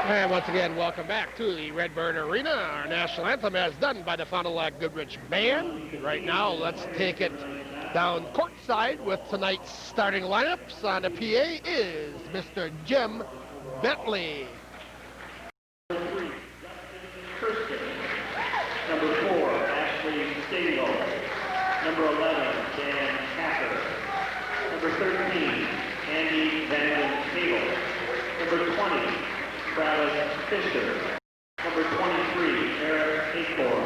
And once again, welcome back to the Redbird Arena. Our national anthem as done by the Fond du Lac Goodrich Band. Right now, let's take it down courtside with tonight's starting lineups. On the PA is Mr. Jim Bentley. Number 4, Ashley Stengel. Number 11, Dan Hacker. Number 13, Andy Van Cable. Number 20, Travis Fisher. Number 23, Eric Akor.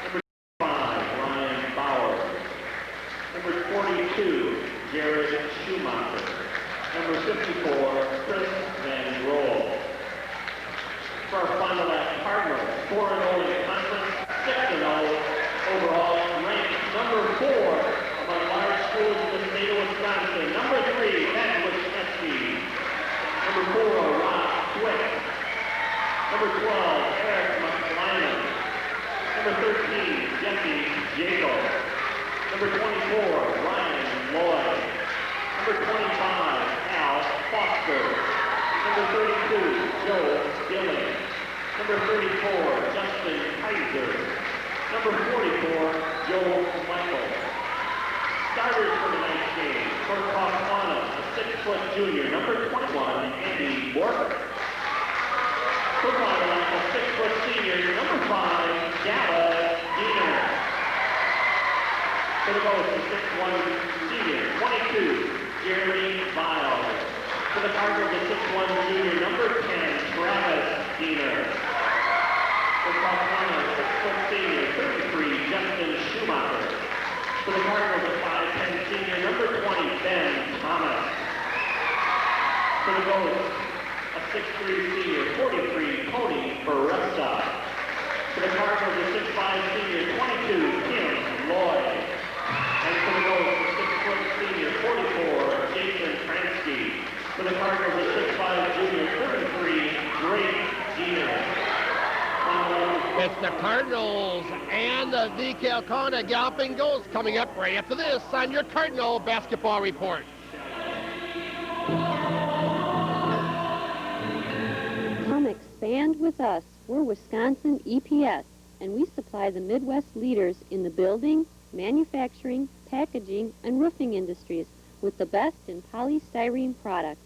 Number 5, Ryan Bauer. Number 42, Jared Schumacher. Number 54, Chris Van Roel. For our final lap, Cardinals, 4-0 in the conference, 6-0 overall, ranked number 4 among large schools in the state of Wisconsin. Number 3, Matt Wisniewski. Number 4, Rob Quick. Number 12, Eric McLennan. Number 13, Jesse Jacob. Number 24, Ryan Lloyd. Number 25, Al Foster. Number 32, Joe Gillen. Number 34, Justin Kaiser. Number 44, Joe Michael. Starters for tonight's game, for Kaukauna, a 6-foot junior. Number 21, Andy Bork. For Kaukauna, a 6-foot senior. Number 5, Dallas Diener. For the Ghost, a 6'1 senior. 22, Jeremy Vile. For the Cardinals, a 6'1 junior, number 10, Travis Diener. For Kaukauna, 6-foot senior, 33, Justin Schumacher. For the Cardinals, a 5'10 senior, number 20, Ben Thomas. For the Ghosts, a 6'3 senior, 43, Tony Baresta. For the Cardinals, a 6'5 senior, 22, Kim Lloyd. And for the Ghosts, a 6-foot senior, 44, Jason Kransky. For the Cardinals, a 6'5 junior, 33, Drake Diener. It's the Cardinals and the Kaukauna Galloping Ghosts coming up right after this on your Cardinal Basketball Report. Come expand with us. We're Wisconsin EPS, and we supply the Midwest leaders in the building, manufacturing, packaging, and roofing industries with the best in polystyrene products.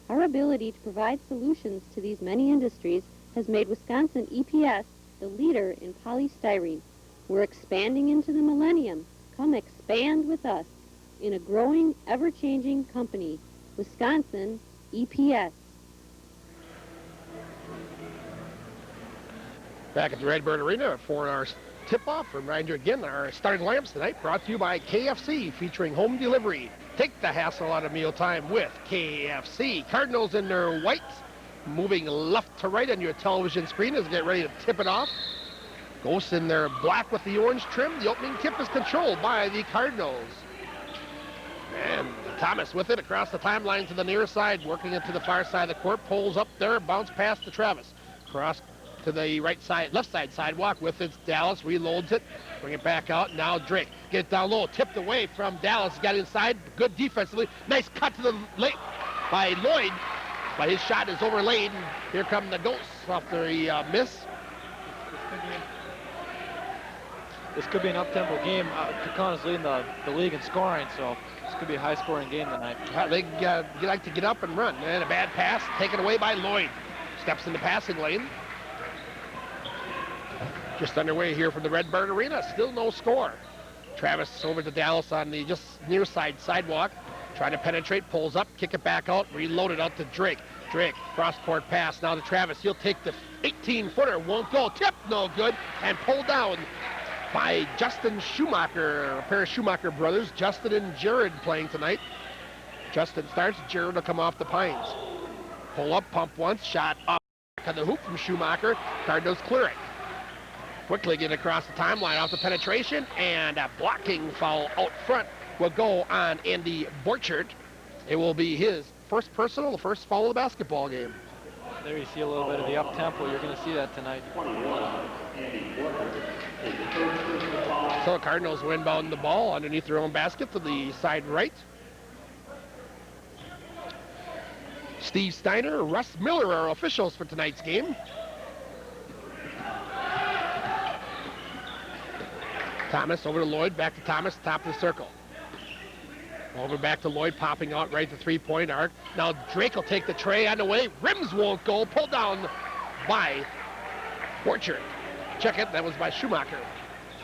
Our ability to provide solutions to these many industries has made Wisconsin EPS the leader in polystyrene. We're expanding into the millennium. Come expand with us in a growing, ever-changing company. Wisconsin EPS. Back at the Redbird Arena for our tip-off. Reminder again, our starting lineups tonight brought to you by KFC, featuring home delivery. Take the hassle out of mealtime with KFC. Cardinals in their whites, moving left to right on your television screen as they get ready to tip it off. Ghosts in their black with the orange trim. The opening tip is controlled by the Cardinals. And Thomas with it across the timeline to the near side, working it to the far side of the court. Pulls up there, bounce past to Travis. Cross to the right side, left side sidewalk with it. Dallas reloads it, bring it back out. Now Drake, get it down low, tipped away from Dallas, got inside, good defensively. Nice cut to the late by Lloyd, but his shot is overlaid. And here come the Ghosts after he miss. This could be an up-tempo game. Kaukana's leading the league in scoring, so this could be a high-scoring game tonight. They like to get up and run, and a bad pass taken away by Lloyd. Steps in the passing lane. Just underway here from the Redbird Arena. Still no score. Travis over to Dallas on the just near side sidewalk. Trying to penetrate, pulls up, kick it back out, reload it out to Drake. Drake, cross-court pass now to Travis. He'll take the 18-footer, won't go. Tip, no good, and pulled down by Justin Schumacher, a pair of Schumacher brothers, Justin and Jared playing tonight. Justin starts, Jared will come off the Pines. Pull up, pump once, shot up on the hoop from Schumacher. Cardinals clear it. Quickly get across the timeline off the penetration, and a blocking foul out front will go on Andy Borchert. It will be his first personal, the first foul of the basketball game. There you see a little bit of the up-tempo. You're going to see that tonight. So the Cardinals will inbound the ball underneath their own basket to the side right. Steve Steiner, Russ Miller are officials for tonight's game. Thomas over to Lloyd, back to Thomas, top of the circle. Over back to Lloyd, popping out right to three-point arc. Now Drake will take the tray on the way. Rims won't go. Pulled down by Borchard. Check it, that was by Schumacher.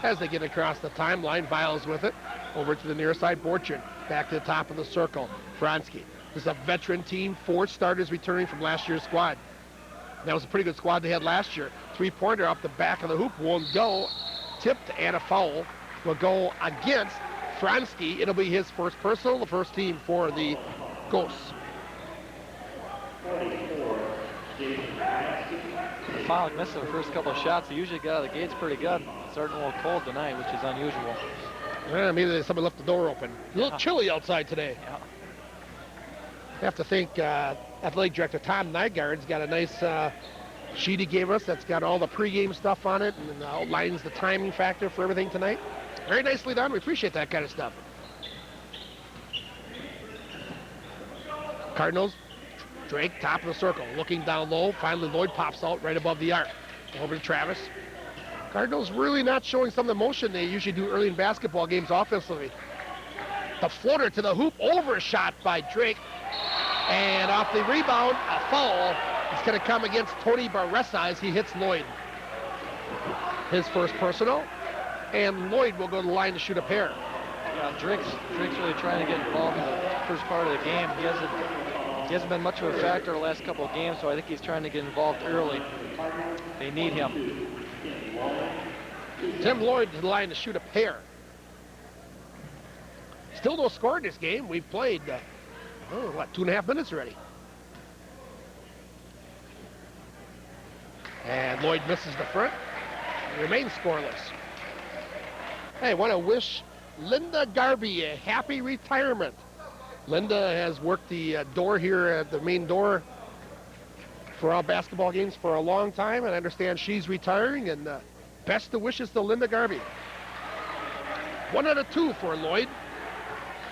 As they get across the timeline, Biles with it. Over to the near side, Borchard. Back to the top of the circle, Franski. This is a veteran team, 4 starters returning from last year's squad. That was a pretty good squad they had last year. Three-pointer up the back of the hoop won't go. Tipped and a foul will go against Franski. It'll be his first personal, the first team for the Ghosts. Pollock missed the first couple of shots. He usually got out of the gates pretty good. Starting a little cold tonight, which is unusual. Yeah, maybe somebody left the door open. A little chilly outside today. Yeah. I have to think athletic director Tom Nygaard's got a nice sheet he gave us that's got all the pregame stuff on it and outlines the timing factor for everything tonight. Very nicely done. We appreciate that kind of stuff. Cardinals, Drake, top of the circle, looking down low. Finally, Lloyd pops out right above the arc. Over to Travis. Cardinals really not showing some of the motion they usually do early in basketball games offensively. The floater to the hoop, overshot by Drake. And off the rebound, a foul. It's going to come against Tony Barressa as he hits Lloyd. His first personal. And Lloyd will go to the line to shoot a pair. Yeah, Drake's really trying to get involved in the first part of the game. He hasn't been much of a factor the last couple of games, so I think he's trying to get involved early. They need him. Tim Lloyd to the line to shoot a pair. Still no score in this game. We've played, 2.5 minutes already. And Lloyd misses the front. Remains scoreless. Hey, I want to wish Linda Garvey a happy retirement. Linda has worked the door here at the main door for all basketball games for a long time, and I understand she's retiring, and best of wishes to Linda Garvey. 1 out of 2 for Lloyd.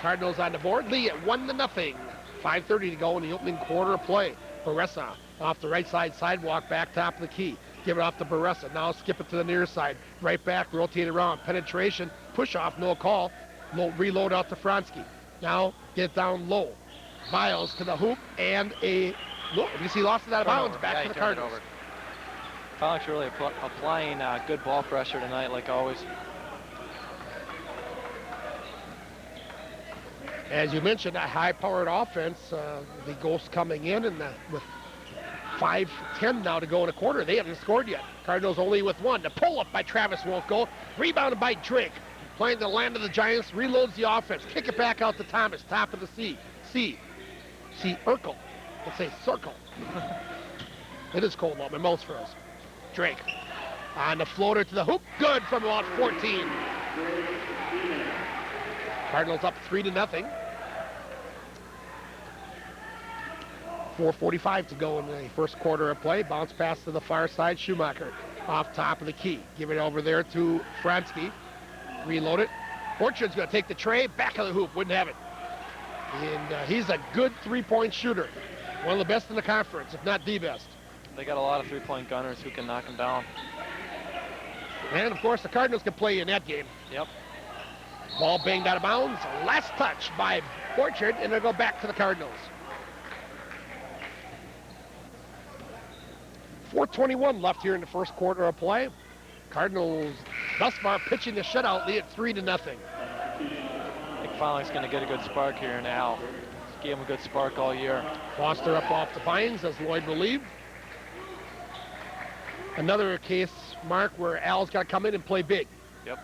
Cardinals on the board. Lee at 1-0. 5:30 to go in the opening quarter of play. Barressa off the right side sidewalk, back top of the key. Give it off to Barressa. Now skip it to the near side. Right back, rotate around. Penetration, push off, no call. Reload out to Franski. Now get it down low. Biles to the hoop and a look. You see, lost it out of bounds. Back to the Cardinals. Pollock's really applying good ball pressure tonight, like always. As you mentioned, a high-powered offense. The Ghosts coming in and with 5:10 now to go in a quarter. They haven't scored yet. Cardinals only with 1. The pull-up by Travis won't go. Rebounded by Drake. Playing the land of the Giants. Reloads the offense. Kick it back out to Thomas. Top of the C. Urkel. Let's say circle. It is cold out. My mouth's froze. Drake on the floater to the hoop. Good from about 14. Cardinals up 3-0. 4:45 to go in the first quarter of play. Bounce pass to the far side. Schumacher off top of the key. Give it over there to Franski. Reload it. Borchard's going to take the tray. Back of the hoop. Wouldn't have it. And he's a good three-point shooter. One of the best in the conference, if not the best. They got a lot of three-point gunners who can knock him down. And, of course, the Cardinals can play in that game. Yep. Ball banged out of bounds. Last touch by Borchard, and it'll go back to the Cardinals. 4:21 left here in the first quarter of play. Cardinals thus far pitching the shutout lead at 3-0. I think Pollock's going to get a good spark here now. Gave him a good spark all year. Foster up off the vines as Lloyd will leave. Another case, Mark, where Al's got to come in and play big. Yep.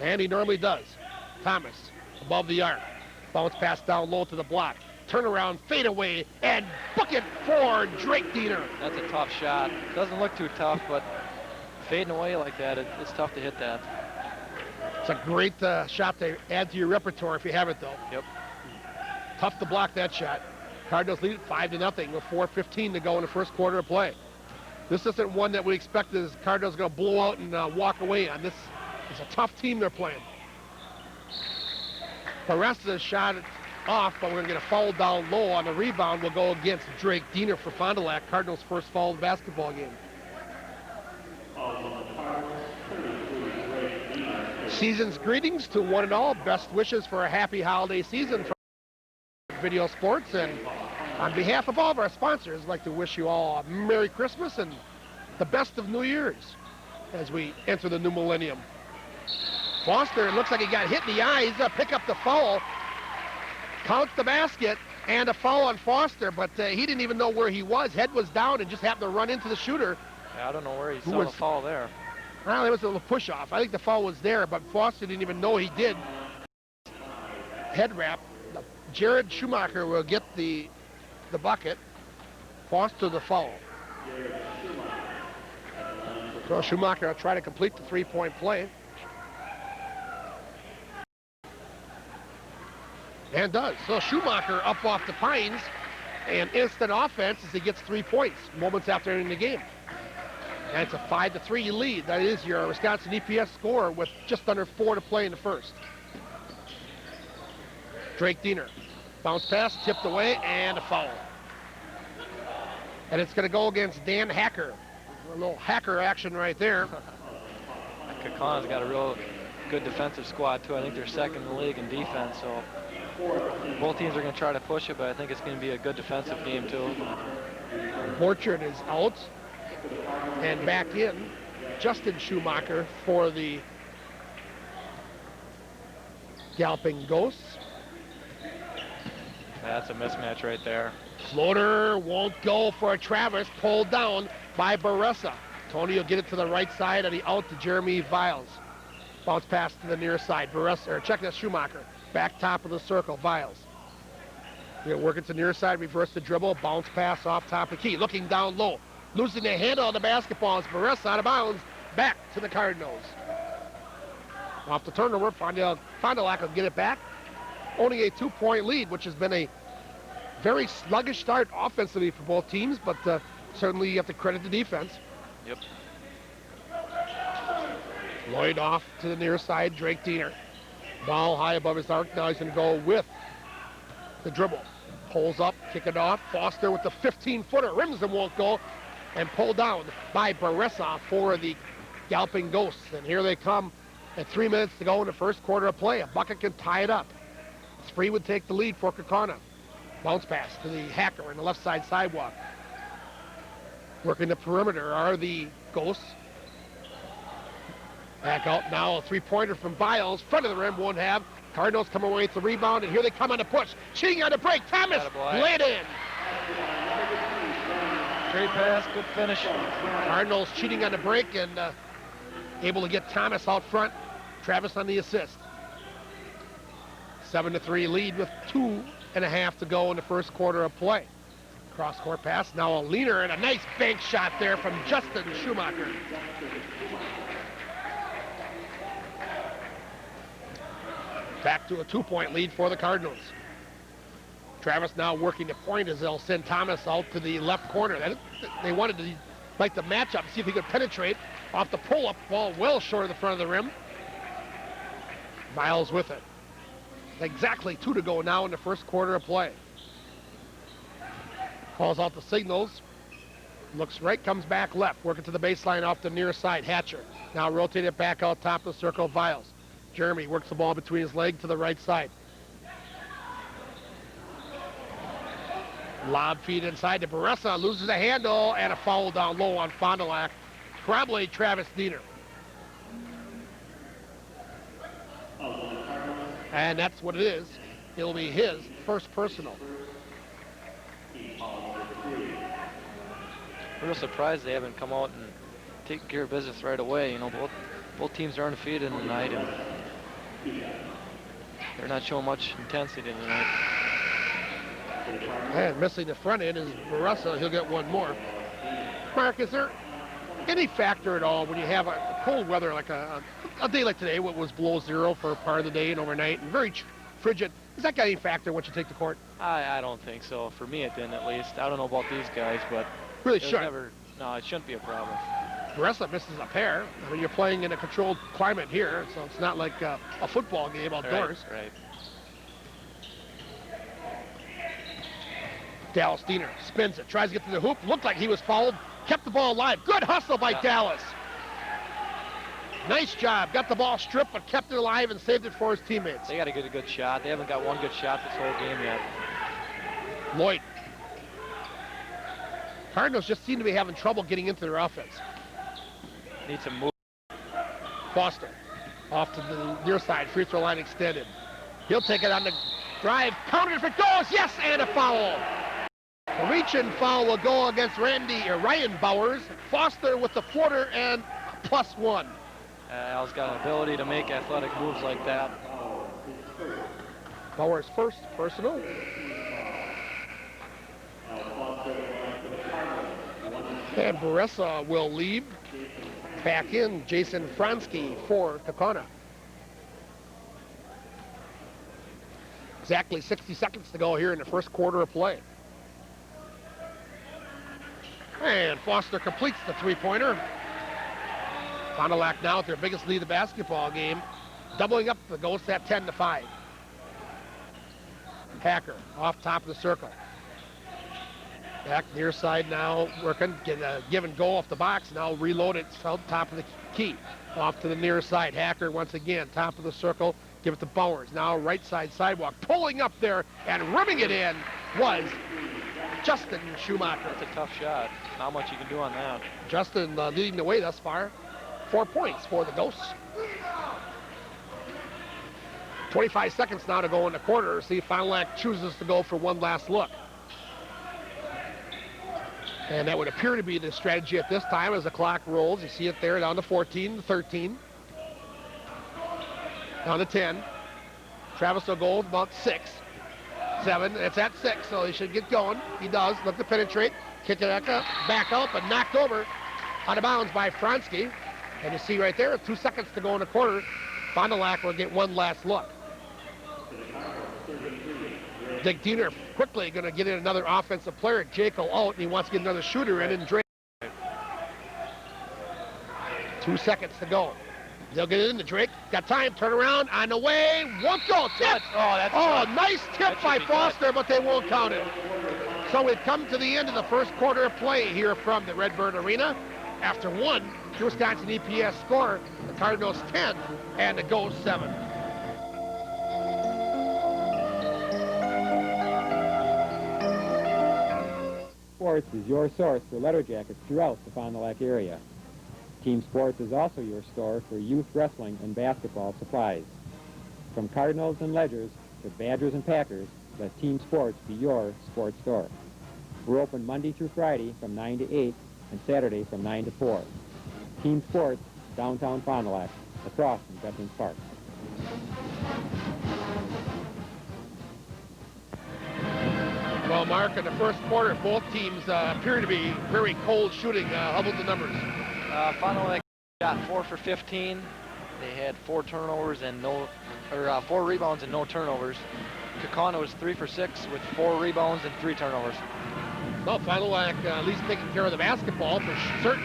And he normally does. Thomas above the arc. Bounce pass down low to the block. Turnaround, fade away, and book it for Drake Diener. That's a tough shot. Doesn't look too tough, but fading away like that, it's tough to hit that. It's a great shot to add to your repertoire if you have it, though. Yep. Tough to block that shot. Cardinals lead it 5-0 with 4:15 to go in the first quarter of play. This isn't one that we expect the Cardinals going to blow out and walk away on. This is a tough team they're playing. Barressa's shot off, but we're going to get a foul down low on the rebound. Will go against Drake Diener for Fond du Lac. Cardinals' first foul of the basketball game. Season's greetings to one and all. Best wishes for a happy holiday season from Video Sports. And on behalf of all of our sponsors, I'd like to wish you all a Merry Christmas and the best of New Year's as we enter the new millennium. Foster, it looks like he got hit in the eyes. Pick up the foul. Counts the basket and a foul on Foster, but he didn't even know where he was. Head was down and just happened to run into the shooter. Yeah, I don't know where he saw the foul there. Well, it was a little push-off. I think the foul was there, but Foster didn't even know he did. Head wrap. Jared Schumacher will get the bucket. Foster the foul. So Schumacher will try to complete the three-point play. And does. So Schumacher up off the Pines, and instant offense as he gets 3 points moments after ending the game. And it's a 5-3 lead. That is your Wisconsin EPS score with just under 4 to play in the first. Drake Diener. Bounce pass, tipped away, and a foul. And it's going to go against Dan Hacker. A little Hacker action right there. Kaukauna's got a real good defensive squad, too. I think they're second in the league in defense, so both teams are going to try to push it, but I think it's going to be a good defensive game, too. Borchard is out. And back in, Justin Schumacher for the Galloping Ghosts. That's a mismatch right there. Floater won't go for Travis, pulled down by Baressa. Tony will get it to the right side and he out to Jeremy Viles. Bounce pass to the near side. Baressa, or check that Schumacher. Back top of the circle, Viles. He'll work it to near side, reverse the dribble, bounce pass off top of key. Looking down low. Losing the handle on the basketball as Baressa out of bounds. Back to the Cardinals. Off the turnover, Fond du Lac will get it back. Only a 2-point lead, which has been a very sluggish start offensively for both teams, but certainly you have to credit the defense. Yep. Lloyd off to the near side, Drake Diener. Ball high above his arc. Now he's going to go with the dribble. Pulls up, kick it off. Foster with the 15-footer. Rims and won't go. And pulled down by Baressa for the Galloping Ghosts. And here they come at 3 minutes to go in the first quarter of play. A bucket can tie it up. Spree would take the lead for Kaukauna. Bounce pass to the Hacker in the left side sidewalk. Working the perimeter are the Ghosts. Back out now, a three-pointer from Biles. Front of the rim, won't have. Cardinals come away with the rebound, and here they come on the push. Cheating on the break. Thomas laid in. Great pass, good finish. Cardinals cheating on the break and able to get Thomas out front. Travis on the assist. 7-3 lead with 2.5 to go in the first quarter of play. Cross-court pass, now a leaner and a nice bank shot there from Justin Schumacher. Back to a 2-point lead for the Cardinals. Travis now working the point as they'll send Thomas out to the left corner. They wanted to like the matchup, see if he could penetrate off the pull-up ball well short of the front of the rim. Miles with it. Exactly 2 to go now in the first quarter of play. Calls out the signals. Looks right, comes back left. Working to the baseline off the near side. Hatcher. Now rotate it back out top of the circle. Viles. Jeremy works the ball between his legs to the right side. Lob feed inside to Baressa. Loses the handle and a foul down low on Fond du Lac. Probably Travis Diener. And that's what it is. It'll be his first personal. I'm real surprised they haven't come out and taken care of business right away. You know, both teams are undefeated tonight, and they're not showing much intensity tonight. And missing the front end is Baressa. He'll get one more. Mark, is there any factor at all when you have a cold weather like a day like today, what was below zero for part of the day and overnight and very frigid? Is that got any factor once you take the court? I don't think so. For me, it didn't, at least. I don't know about these guys, but really no, it shouldn't be a problem. Baressa misses a pair. I mean, you're playing in a controlled climate here, so it's not like a football game outdoors. Right. Dallas Diener spins it, tries to get to the hoop, looked like he was fouled, kept the ball alive. Good hustle by Dallas. Nice job, got the ball stripped, but kept it alive and saved it for his teammates. They got to get a good shot. They haven't got one good shot this whole game yet. Lloyd. Cardinals just seem to be having trouble getting into their offense. Need some move. Foster off to the near side, free throw line extended. He'll take it on the drive, counted if it goes, yes, and a foul. The reach-in foul will go against Ryan Bowers. Foster with the floater and +1. Al's got an ability to make athletic moves like that. Bowers first, personal. And Baressa will leave. Back in, Jason Fransky for Kaukauna. Exactly 60 seconds to go here in the first quarter of play. And Foster completes the three-pointer. Fond du Lac now with their biggest lead of the basketball game, doubling up the Ghosts at 10-5. Hacker off top of the circle. Back near side now, working, get a give and go off the box, now reload it, top of the key. Off to the near side, Hacker once again, top of the circle, give it to Bowers. Now right side sidewalk, pulling up there and rimming it in was Justin Schumacher. That's a tough shot. Not much you can do on that. Justin leading the way thus far. 4 points for the Ghosts. 25 seconds now to go in the quarter. See if Fond du Lac chooses to go for one last look. And that would appear to be the strategy at this time as the clock rolls. You see it there down to 14, to 13. Down to 10. Travis will go about 6, 7. It's at 6, so he should get going. He does. Look to penetrate. Kick it back up and knocked over out of bounds by Fransky. And you see right there, 2 seconds to go in the quarter. Fond du Lac will get one last look. Dick Diener quickly going to get in another offensive player. Jekyll out, and he wants to get another shooter in and Drake. 2 seconds to go. They'll get it into Drake. Got time, turn around, on the way, won't go, tip. Nice tip by Foster, but they won't count it. So we've come to the end of the first quarter of play here from the Redbird Arena. After one, the Wisconsin EPS score, the Cardinals 10 and the Ghosts 7. Sports is your source for letter jackets throughout the Fond du Lac area. Team Sports is also your store for youth wrestling and basketball supplies. From Cardinals and Ledgers to Badgers and Packers, let Team Sports be your sports store. We're open Monday through Friday from 9 to 8 and Saturday from 9 to 4. Team Sports, downtown Fond du Lac, across from Veterans Park. Well, Mark, in the first quarter, both teams appear to be very cold shooting. How about the numbers? Fond du Lac got 4 for 15. They had 4 turnovers and 4 rebounds and no turnovers. Kaukauna was 3 for 6 with 4 rebounds and 3 turnovers. Well, Fond du Lac at least taking care of the basketball for certain.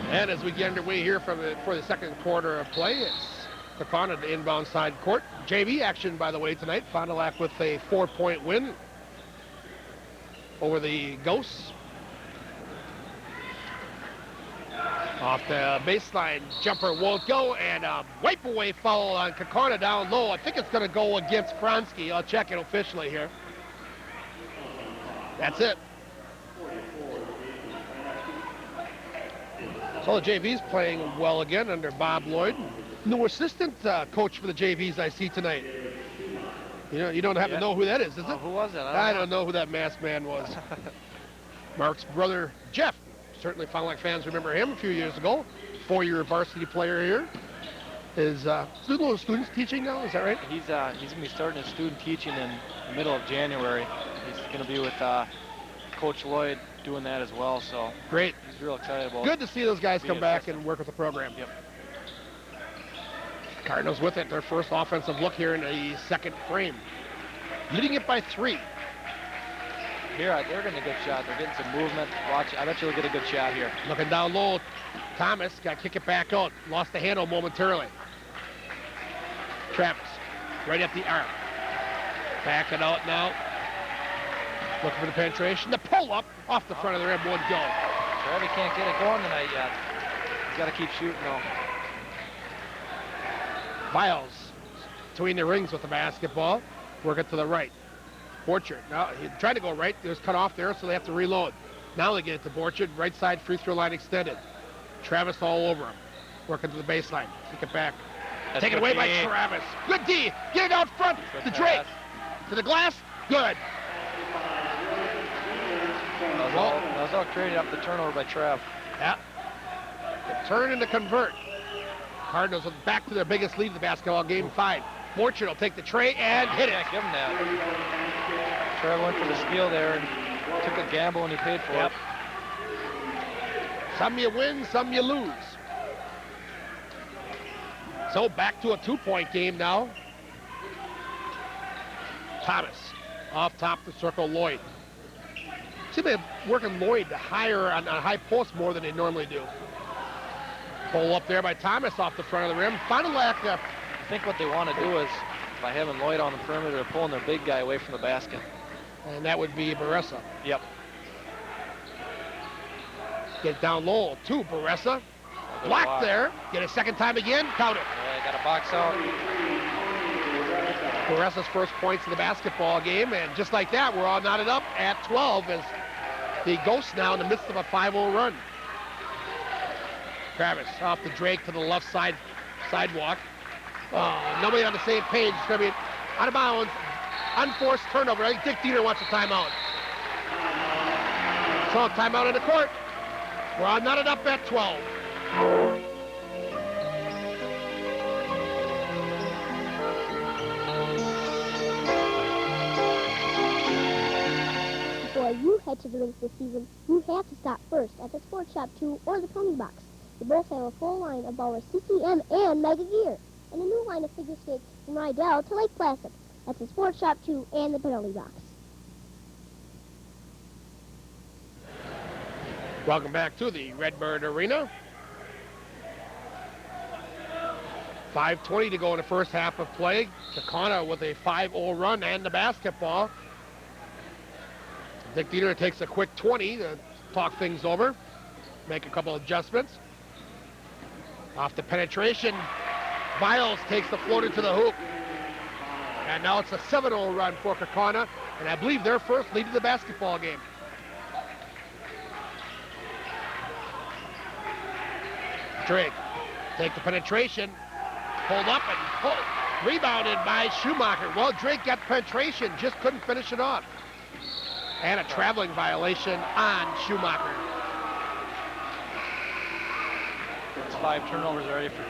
And as we get underway here for the second quarter of play, it's Kaukauna the inbound side court. JV action, by the way, tonight. Fond du Lac with a 4-point win over the Ghosts. Off the baseline, jumper won't go, and a wipe away foul on Kaukauna down low. I think it's going to go against Fransky. I'll check it officially here. That's it. So the JV's playing well again under Bob Lloyd. New assistant coach for the JVs I see tonight. You don't happen to know who that is it? Who was it? I don't know who that masked man was. Mark's brother, Jeff. Certainly Fond du Lac fans remember him a few years ago. 4-year varsity player here. Is students teaching now, is that right? He's going to be starting his student teaching in the middle of January. He's going to be with Coach Lloyd doing that as well, so great. He's real excited about it. Good to see those guys come back and work with the program. Yep. Cardinals with it, their first offensive look here in the second frame. Leading it by 3. Here, they're getting a good shot. They're getting some movement. Watch, I bet you'll get a good shot here. Looking down low, Thomas got to kick it back out. Lost the handle momentarily. Travis, right at the arc. Back it out now. Looking for the penetration. The pull-up off the front of the rim won't go. Travis can't get it going tonight yet. He's got to keep shooting, though. Biles between the rings with the basketball. Work it to the right. Borchard. Now, he tried to go right. It was cut off there, so they have to reload. Now they get it to Borchard. Right side free throw line extended. Travis all over him. Working to the baseline. Kick it back. That's Taken away by Travis. Good D. Get it out front to Drake. To the glass. Good. That was all created off the turnover by Trav. Yeah. The turn and the convert. Cardinals are back to their biggest lead in the basketball game, 5. Borchard will take the tray and hit it. Can't give him that. Trav went for the steal there and took a gamble and he paid for it. Some you win, some you lose. So back to a 2-point game now. Thomas off top the circle, Lloyd. See, they're working Lloyd higher on a high post more than they normally do. Pull up there by Thomas off the front of the rim. Fondy43. I think what they want to do is, by having Lloyd on the perimeter, they're pulling their big guy away from the basket. And that would be Baressa. Yep. Get down low to Baressa. Blocked there. Get a second time again. Count it. Yeah, got a box out. Baressa's first points in the basketball game. And just like that, we're all knotted up at 12 as the Ghosts now in the midst of a 5-0 run. Travis off the Drake to the left side sidewalk. Nobody on the same page. It's going to be out of bounds. Unforced turnover. I think Dick Dieter wants a timeout. So timeout in the court. We're all knotted up at 12. Before you head to the rink this season, you have to stop first at the Sports Shop 2 or the Pony Box. They both have a full line of our CCM and Mega Gear, and a new line of figure skates from Rydell to Lake Placid. That's the Sports Shop 2 and the Penalty Box. Welcome back to the Redbird Arena. 5:20 to go in the first half of play. Kaukauna with a 5-0 run and the basketball. Dick Dieter takes a quick 20 to talk things over, make a couple adjustments. Off the penetration, Biles takes the floater to the hoop. And now it's a 7-0 run for Kaukauna, and I believe their first lead of the basketball game. Drake, take the penetration, pulled up and rebounded by Schumacher. Well, Drake got penetration, just couldn't finish it off. And a traveling violation on Schumacher. It's 5 turnovers already for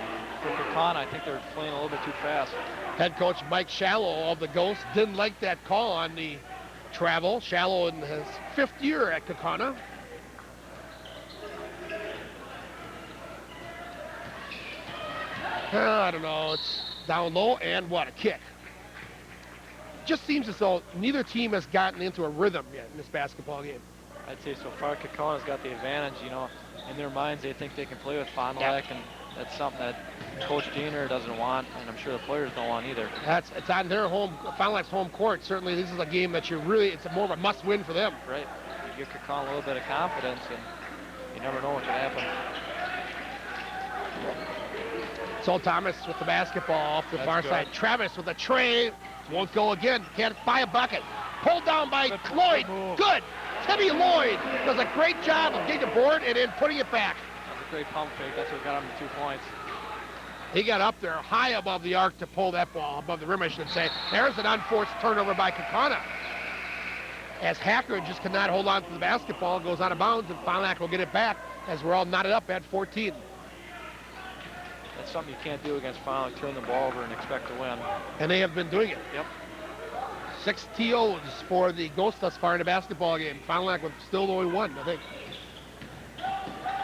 Kaukauna. I think they're playing a little bit too fast. Head coach Mike Shallow of the Ghosts didn't like that call on the travel. Shallow in his 5th year at Kaukauna. I don't know, it's down low, and what, a kick. Just seems as though neither team has gotten into a rhythm yet in this basketball game. I'd say so far Kaukauna's got the advantage, you know. In their minds, they think they can play with Fondy43, and that's something that Coach Diener doesn't want, and I'm sure the players don't want either. It's on their Fondy43's home court. Certainly this is a game that it's more of a must-win for them. Right. You give Kaukauna a little bit of confidence, and you never know what can happen. So Thomas with the basketball off the far side. Travis with a tray. Won't go again. Can't buy a bucket. Pulled down by Lloyd. Good. Timmy Lloyd does a great job of getting the board and then putting it back. That's a great pump fake. That's what got him the 2 points. He got up there high above the arc to pull that ball, above the rim, I should say. There's an unforced turnover by Kaukauna. As Hacker just cannot hold on to the basketball, goes out of bounds, and Fondy43 will get it back as we're all knotted up at 14. That's something you can't do against Fondy43, turn the ball over and expect to win. And they have been doing it. Yep. 6 TOs for the Ghosts thus far in the basketball game. Fondy43 with still only 1, I think.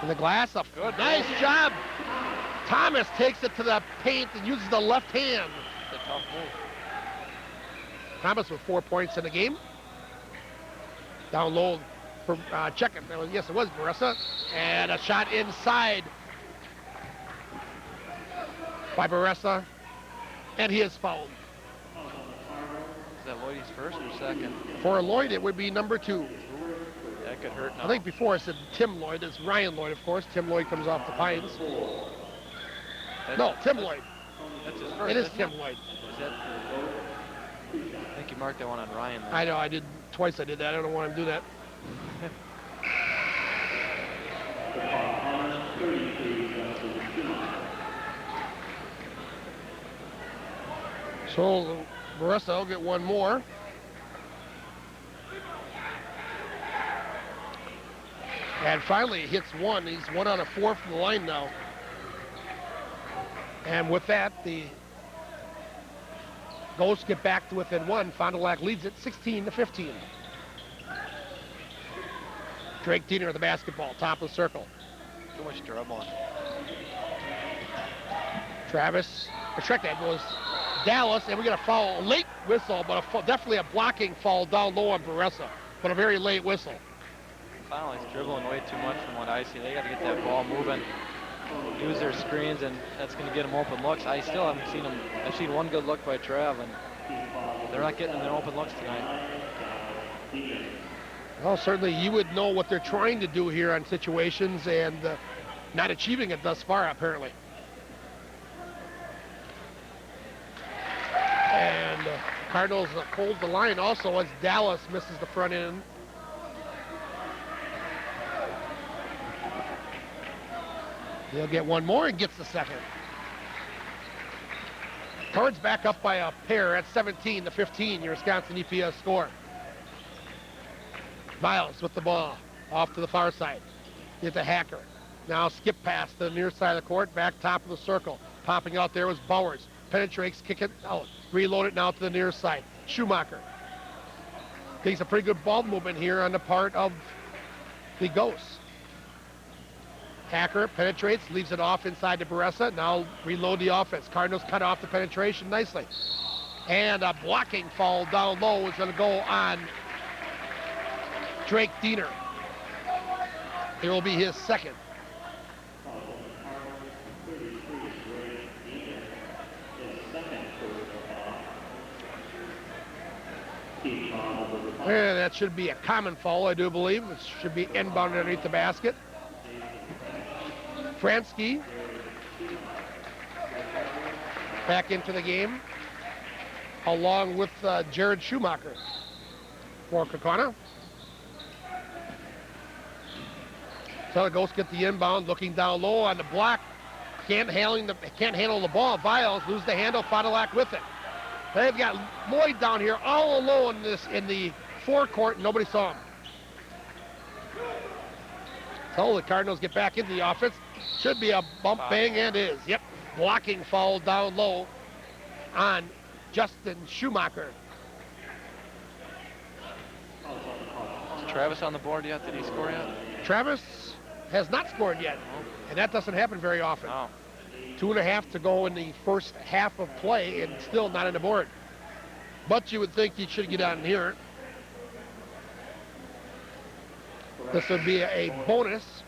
And the glass up. Good. Nice job. Thomas takes it to the paint and uses the left hand. It's a tough move. Thomas with 4 points in the game. Down low for checking. Yes, it was Baressa. And a shot inside by Baressa. And he is fouled. Is that Lloyd's first or second? For Lloyd, it would be number 2. That could hurt now. I think before I said Tim Lloyd. It's Ryan Lloyd, of course. Tim Lloyd comes off the Pines. No, Tim Lloyd. That's his first. It is isn't Tim Lloyd. Is that, I think you marked that one on Ryan there. I know, I did twice. I did that. I don't want to do that. So Baressa will get one more. And finally he hits one. He's 1 out of 4 from the line now. And with that, the Ghosts get back to within 1. Fond du Lac leads it 16-15. Drake Diener, the basketball, top of the circle. Too much trouble. Travis, check that was Dallas, and we get a foul, a late whistle, but definitely a blocking foul down low on Baressa, but a very late whistle. Finally, he's dribbling way too much from what I see. They got to get that ball moving, use their screens, and that's going to get them open looks. I still haven't seen them. I've seen one good look by Trav, and they're not getting them their open looks tonight. Well, certainly you would know what they're trying to do here on situations and not achieving it thus far, apparently. And Cardinals hold the line also as Dallas misses the front end. He'll get one more and gets the second. Cards back up by a pair at 17-15, your Wisconsin EPS score. Miles with the ball off to the far side. It's a Hacker. Now skip pass to the near side of the court, back top of the circle. Popping out there was Bowers. Penetrates, kick it out. Reload it now to the near side. Schumacher. Takes a pretty good ball movement here on the part of the Ghosts. Hacker penetrates, leaves it off inside to Baressa. Now reload the offense. Cardinals cut off the penetration nicely. And a blocking foul down low is going to go on Drake Diener. It will be his second. And that should be a common foul, I do believe. It should be inbound underneath the basket. Fransky back into the game, along with Jared Schumacher for Kaukauna. So the Ghosts get the inbound, looking down low on the block. Can't handle the ball. Viles lose the handle. Fond du Lac with it. They've got Lloyd down here all alone in the forecourt. Nobody saw him. So the Cardinals get back into the offense. Should be a bump, bang, and is. Yep, blocking foul down low on Justin Schumacher. Is Travis on the board yet? Did he score yet? Travis has not scored yet, and that doesn't happen very often. Oh. 2.5 to go in the first half of play, and still not on the board. But you would think he should get on here. This would be a bonus.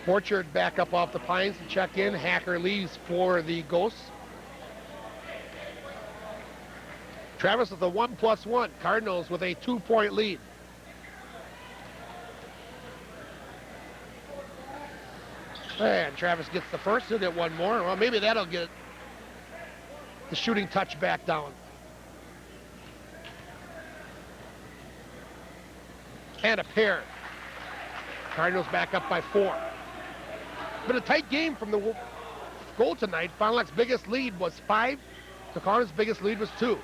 Borchard back up off the Pines to check in. Hacker leaves for the Ghosts. Travis with a 1+1. Cardinals with a 2-point lead. And Travis gets the first. He'll get one more. Well, maybe that'll get the shooting touch back down. And a pair. Cardinals back up by 4. But a tight game from the goal tonight. Fond du Lac's biggest lead was 5. Kaukauna's biggest lead was 2.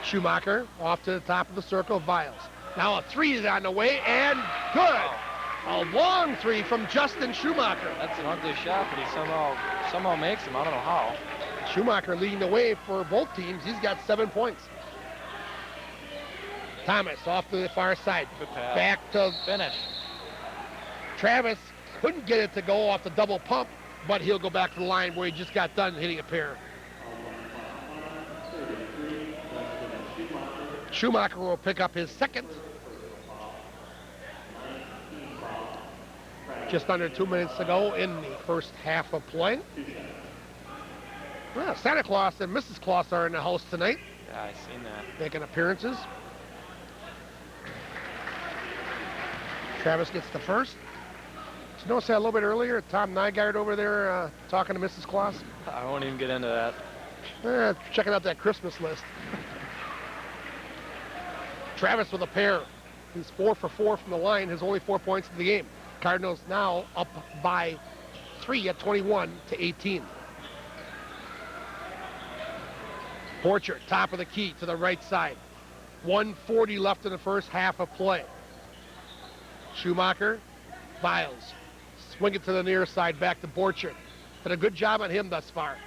Schumacher off to the top of the circle. Viles. Now a 3 is on the way, and good. A long 3 from Justin Schumacher. That's an ugly shot, but he somehow makes him. I don't know how. Schumacher leading the way for both teams. He's got 7 points. Thomas off to the far side. Good pass. Back to Finish. Travis. Couldn't get it to go off the double pump, but he'll go back to the line where he just got done hitting a pair. Schumacher will pick up his second. Just under 2 minutes to go in the first half of play. Well, Santa Claus and Mrs. Claus are in the house tonight, Yeah, I seen that. making appearances. Travis gets the first. Did you notice that a little bit earlier? Tom Nygaard over there talking to Mrs. Claus? I won't even get into that. Checking out that Christmas list. Travis with a pair. He's 4 for 4 from the line, has only 4 points in the game. Cardinals now up by 3 at 21-18. Borchert, top of the key to the right side. 1:40 left in the first half of play. Schumacher, Biles, swing it to the near side, back to Borchert. Did a good job on him thus far.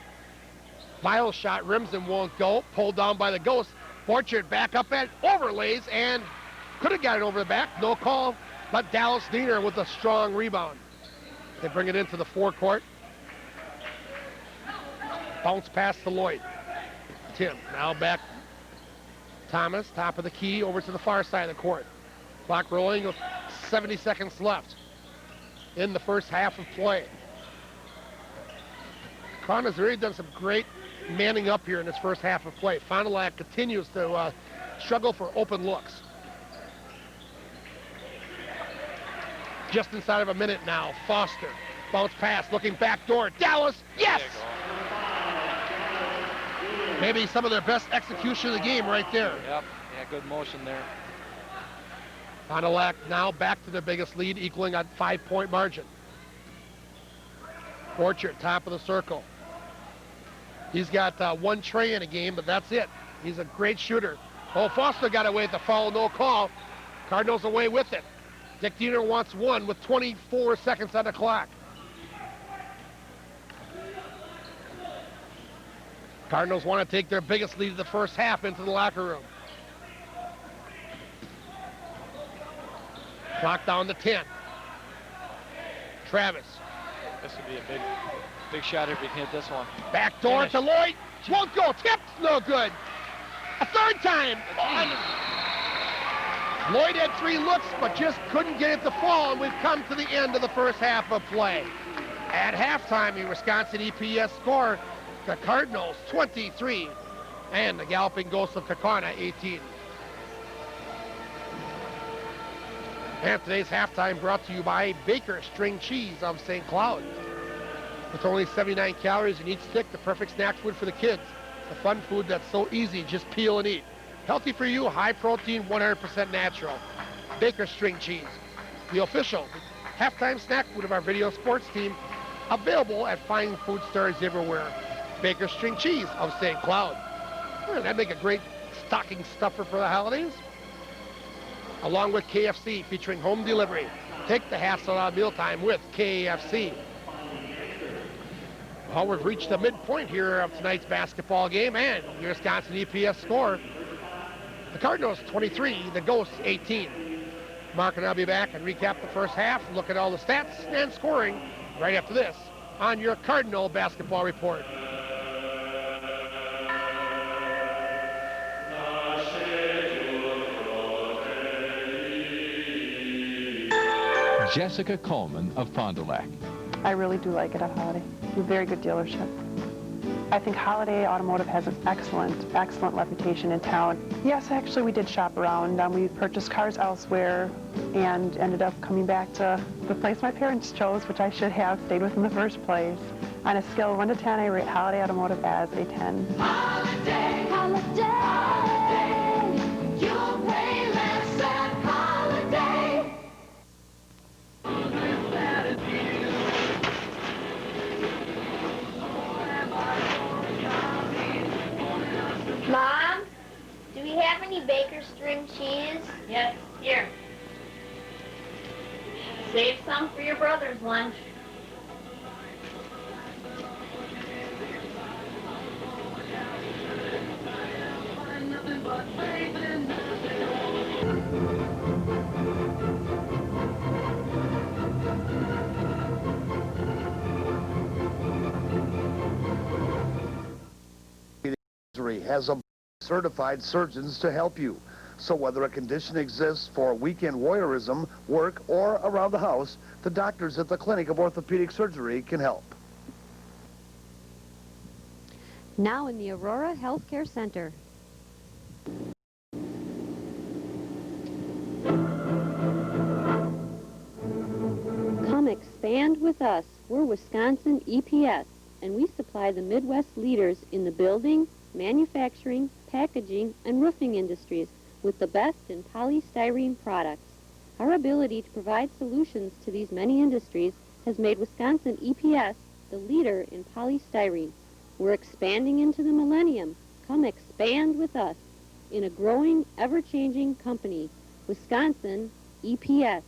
Biles shot rims and won't go, pulled down by the Ghost. Borchert back up at overlays and could have got it over the back, no call, but Dallas Diener with a strong rebound. They bring it into the forecourt. Bounce pass to Lloyd. Tim, now back. Thomas, top of the key, over to the far side of the court. Clock rolling with 70 seconds left in the first half of play. Kaukauna has really done some great manning up here in this first half of play. Fond du Lac continues to struggle for open looks. Just inside of a minute now, Foster. Bounce pass, looking back door. Dallas, yes! Maybe some of their best execution of the game right there. Yep, yeah, good motion there. Fond du Lac now back to their biggest lead, equaling a 5-point margin. Borchert, top of the circle. He's got one tray in a game, but that's it. He's a great shooter. Oh, Foster got away with the foul, no call. Cardinals away with it. Dick Diener wants one with 24 seconds on the clock. Cardinals want to take their biggest lead of the first half into the locker room. Clock down to 10. Travis. This would be a big shot if we can hit this one. Back door to Lloyd. Won't go. Tipped. No good. A third time. Lloyd had 3 looks, but just couldn't get it to fall, and we've come to the end of the first half of play. At halftime, the Wisconsin EPS score, the Cardinals 23, and the Galloping Ghosts of Kaukauna 18. And today's halftime brought to you by Baker String Cheese of St. Cloud. With only 79 calories in each stick, the perfect snack food for the kids. The fun food that's so easy, just peel and eat. Healthy for you, high protein, 100% natural. Baker String Cheese, the official halftime snack food of our video sports team, available at fine food stores everywhere. Baker String Cheese of St. Cloud. That'd make a great stocking stuffer for the holidays. Along with KFC, featuring home delivery. Take the hassle out of mealtime with KFC. Well, we've reached the midpoint here of tonight's basketball game, and your Wisconsin EPS score. The Cardinals 23, the Ghosts 18. Mark and I'll be back and recap the first half, look at all the stats and scoring right after this on your Cardinal Basketball Report. Jessica Coleman of Fond du Lac. I really do like it at Holiday. It's a very good dealership. I think Holiday Automotive has an excellent reputation in town. Yes, actually we did shop around. We purchased cars elsewhere and ended up coming back to the place my parents chose, which I should have stayed with in the first place. On a scale of 1 to 10, I rate Holiday Automotive as a 10. Holiday, holiday, holiday. You'll pay less at Holiday. Mom, do we have any Baker String Cheese? Yes, here. Save some for your brother's lunch. Has a certified surgeons to help you. So whether a condition exists for weekend voyeurism, work, or around the house, the doctors at the Clinic of Orthopedic Surgery can help. Now in the Aurora Healthcare Center. Come expand with us. We're Wisconsin EPS, and we supply the Midwest leaders in the building, manufacturing, packaging, and roofing industries with the best in polystyrene products. Our ability to provide solutions to these many industries has made Wisconsin EPS the leader in polystyrene. We're expanding into the millennium. Come expand with us in a growing, ever-changing company, Wisconsin EPS.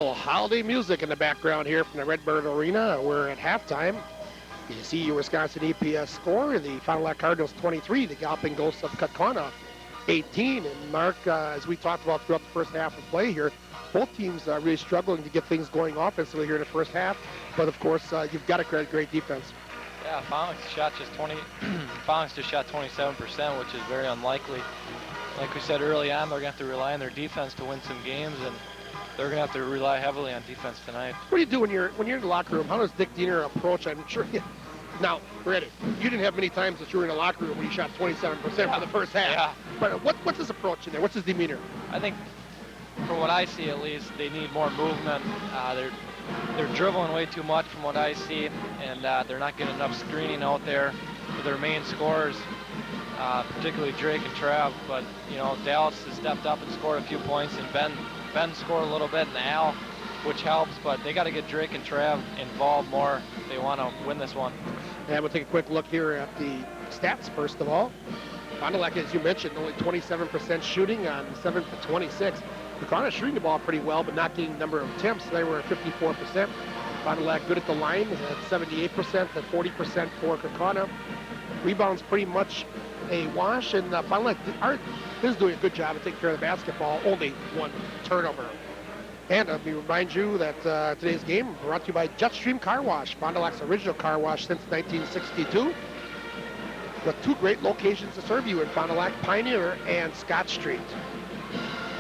Holiday music in the background here from the Redbird Arena. We're at halftime. You see your Wisconsin EPS score. The Fond du Lac Cardinals 23, the Galloping Ghosts of Kaukauna 18. And Mark, as we talked about throughout the first half of play here, both teams are really struggling to get things going offensively here in the first half. But of course, you've got to credit great defense. Yeah, Fond du Lac just shot 27%, which is very unlikely. Like we said early on, they're going to have to rely on their defense to win some games, and they're going to have to rely heavily on defense tonight. What do you do when you're in the locker room? How does Dick Diener approach? I'm sure. Now, Brady, you didn't have many times that you were in the locker room when you shot 27% for the first half. Yeah. But what's his approach in there? What's his demeanor? I think, from what I see at least, they need more movement. They're dribbling way too much from what I see, and they're not getting enough screening out there for their main scorers, particularly Drake and Trav. But you know, Dallas has stepped up and scored a few points, and Ben scored a little bit, and Al, which helps. But they got to get Drake and Trav involved more if they want to win this one. And we'll take a quick look here at the stats first of all. Fond du Lac, as you mentioned, only 27% shooting on 7 for 26. Kaukauna shooting the ball pretty well, but not getting the number of attempts. They were at 54%. Fond du Lac good at the line at 78%, at 40% for Kaukauna. Rebounds pretty much a wash, and Fond du Lac is doing a good job of taking care of the basketball. Only one turnover. And let me remind you that today's game brought to you by Jetstream Car Wash, Fond du Lac's original car wash since 1962. With two great locations to serve you in Fond du Lac, Pioneer and Scott Street.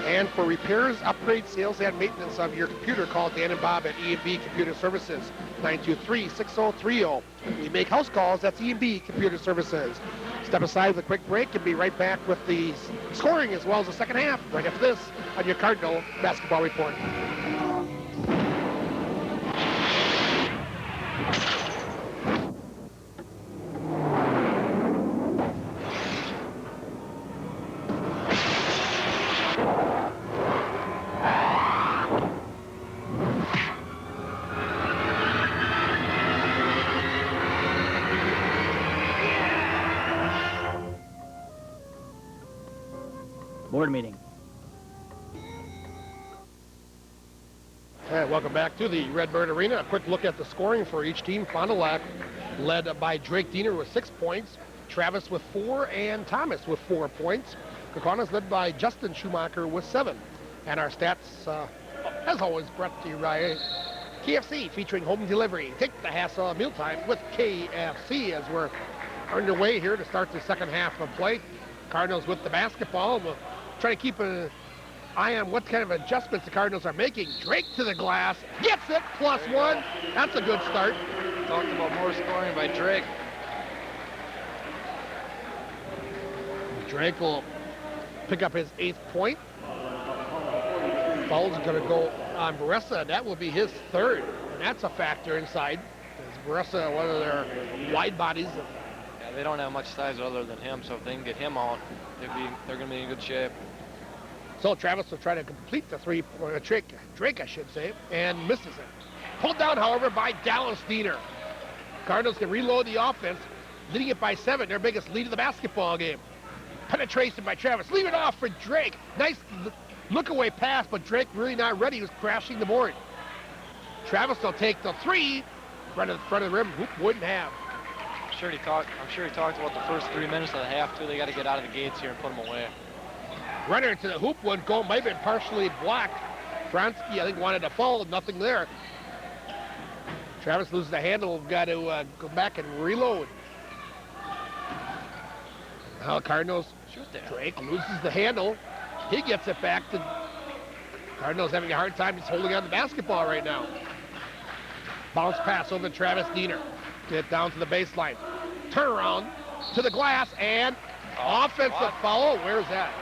And for repairs, upgrades, sales, and maintenance of your computer, call Dan and Bob at E&B Computer Services, 923-6030. We make house calls, that's E&B Computer Services. Step aside with a quick break and be right back with the scoring as well as the second half, right after this on your Cardinal Basketball Report. Board meeting. And welcome back to the Redbird Arena. A quick look at the scoring for each team. Fond du Lac led by Drake Diener with 6 points, Travis with 4, and Thomas with 4 points. Kaukana's led by Justin Schumacher with 7. And our stats, as always, brought to you by KFC, featuring home delivery. Take the hassle of mealtime with KFC as we're underway here to start the second half of play. Cardinals with the basketball. We'll try to keep an eye on what kind of adjustments the Cardinals are making. Drake to the glass, gets it, +1. That's a good start. Talked about more scoring by Drake. Drake will pick up his 8th point. Foul's going to go on Baressa. That will be his 3rd, and that's a factor inside. As Baressa, one of their wide bodies. Yeah, they don't have much size other than him, so if they can get him out, they're going to be in good shape. So Travis will try to complete the Drake, I should say, and misses it. Pulled down, however, by Dallas Diener. Cardinals can reload the offense, leading it by 7, their biggest lead of the basketball game. Penetration by Travis. Leave it off for Drake. Nice look-away pass, but Drake really not ready. He was crashing the board. Travis will take the 3. Right in front of the rim. Hoop wouldn't have. I'm sure he talked about the first 3 minutes of the half, too. They got to get out of the gates here and put them away. Runner into the hoop, one goal might have been partially blocked. Fronsky, I think, wanted to fall, nothing there. Travis loses the handle, got to go back and reload. Now Cardinals, Drake loses the handle. He gets it back to Cardinals having a hard time just holding on to the basketball right now. Bounce pass over to Travis Diener. Get it down to the baseline. Turn around to the glass and offensive foul. Where's that?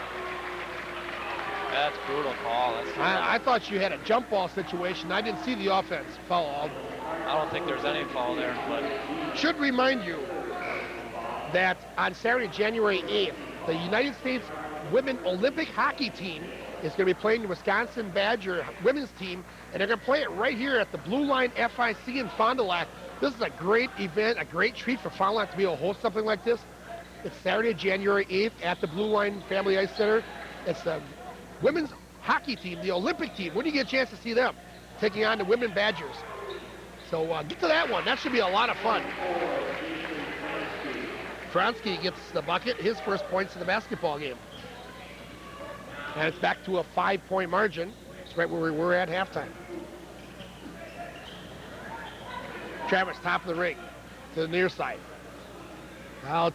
That's brutal call. I thought you had a jump ball situation. I didn't see the offense foul. I don't think there's any foul there, but should remind you that on Saturday, January 8th, the United States Women Olympic Hockey Team is going to be playing the Wisconsin Badger women's team, and they're going to play it right here at the Blue Line FIC in Fond du Lac. This is a great event, a great treat for Fond du Lac to be able to host something like this. It's Saturday, January 8th at the Blue Line Family Ice Center. It's the women's hockey team, the Olympic team. When do you get a chance to see them taking on the women Badgers? So get to that one. That should be a lot of fun. Fronsky gets the bucket, his first points in the basketball game. And it's back to a 5-point margin. It's right where we were at halftime. Travis, top of the ring, to the near side. Now,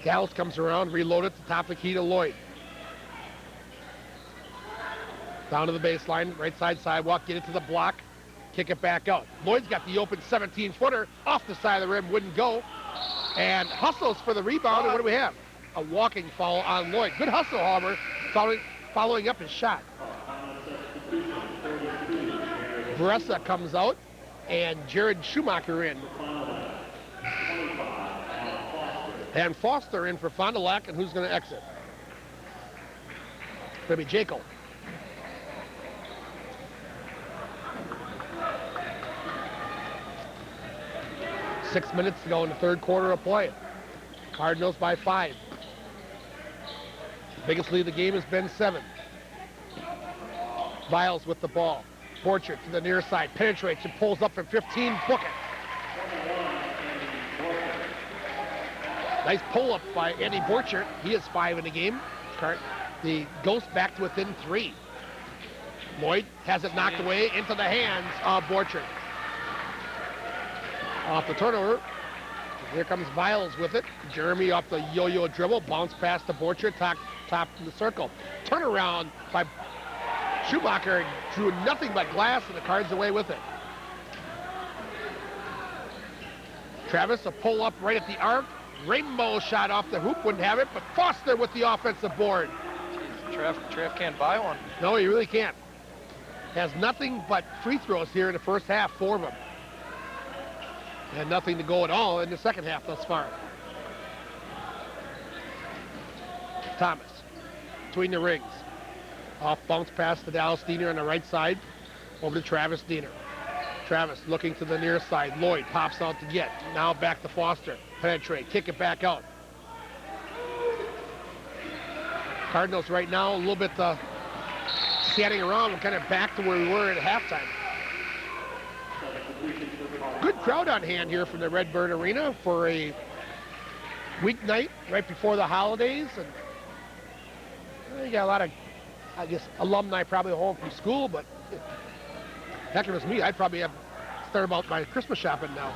Dallas comes around, reloaded to the top of the key to Lloyd. Down to the baseline, right side sidewalk, get it to the block, kick it back out. Lloyd's got the open 17-footer off the side of the rim, wouldn't go. And hustles for the rebound, and what do we have? A walking foul on Lloyd. Good hustle, however, following up his shot. Varessa comes out, and Jared Schumacher in. And Foster in for Fond du Lac, and who's going to exit? It's going to be Jekyll. Six minutes to go in the third quarter of play. Cardinals by 5. Biggest lead of the game has been 7. Viles with the ball. Borchert to the near side. Penetrates and pulls up from 15. Book it. Nice pull-up by Andy Borchert. He is 5 in the game. The Ghost back to within 3. Lloyd has it knocked away into the hands of Borchert. Off the turnover. Here comes Viles with it. Jeremy off the yo-yo dribble. Bounce pass to Borchert. Top of the circle. Turnaround by Schumacher. Drew nothing but glass, and the Cards away with it. Travis, a pull-up right at the arc. Rainbow shot off the hoop. Wouldn't have it, but Foster with the offensive board. Trev can't buy one. No, he really can't. Has nothing but free throws here in the first half, 4 of them. And nothing to go at all in the second half thus far. Thomas, between the rings. Off bounce pass to Dallas Diener on the right side. Over to Travis Diener. Travis looking to the near side. Lloyd pops out to get. Now back to Foster. Penetrate, kick it back out. Cardinals right now a little bit scanning around and kind of back to where we were at halftime. Good crowd on hand here from the Redbird Arena for a weeknight right before the holidays. And you got a lot of, I guess, alumni probably home from school, but heck, if it was me, I'd probably have started about my Christmas shopping now.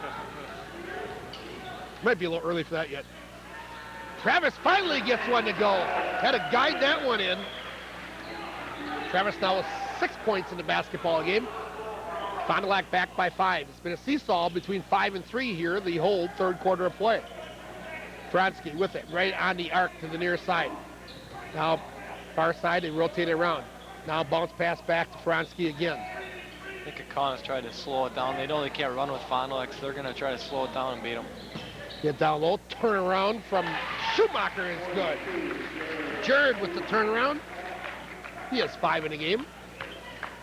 Might be a little early for that yet. Travis finally gets one to go. Had to guide that one in. Travis now with 6 points in the basketball game. Fond du Lac back by 5. It's been a seesaw between 5 and 3 here, the whole third quarter of play. Fronsky with it, right on the arc to the near side. Now, far side, they rotate it around. Now bounce pass back to Fronsky again. I think Kaukauna tried to slow it down. They know they can't run with Fond du Lac, so they're going to try to slow it down and beat them. Get down low, turn around from Schumacher is good. Jared with the turnaround. He has 5 in the game.